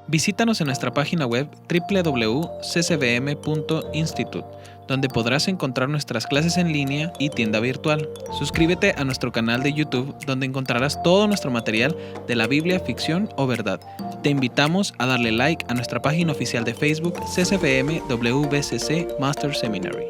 [SPEAKER 5] Visítanos en nuestra página web www.ccbm.institute, donde podrás encontrar nuestras clases en línea y tienda virtual. Suscríbete a nuestro canal de YouTube, donde encontrarás todo nuestro material de la Biblia, ficción o verdad. Te invitamos a darle like a nuestra página oficial de Facebook CCBM WBCC Master Seminary.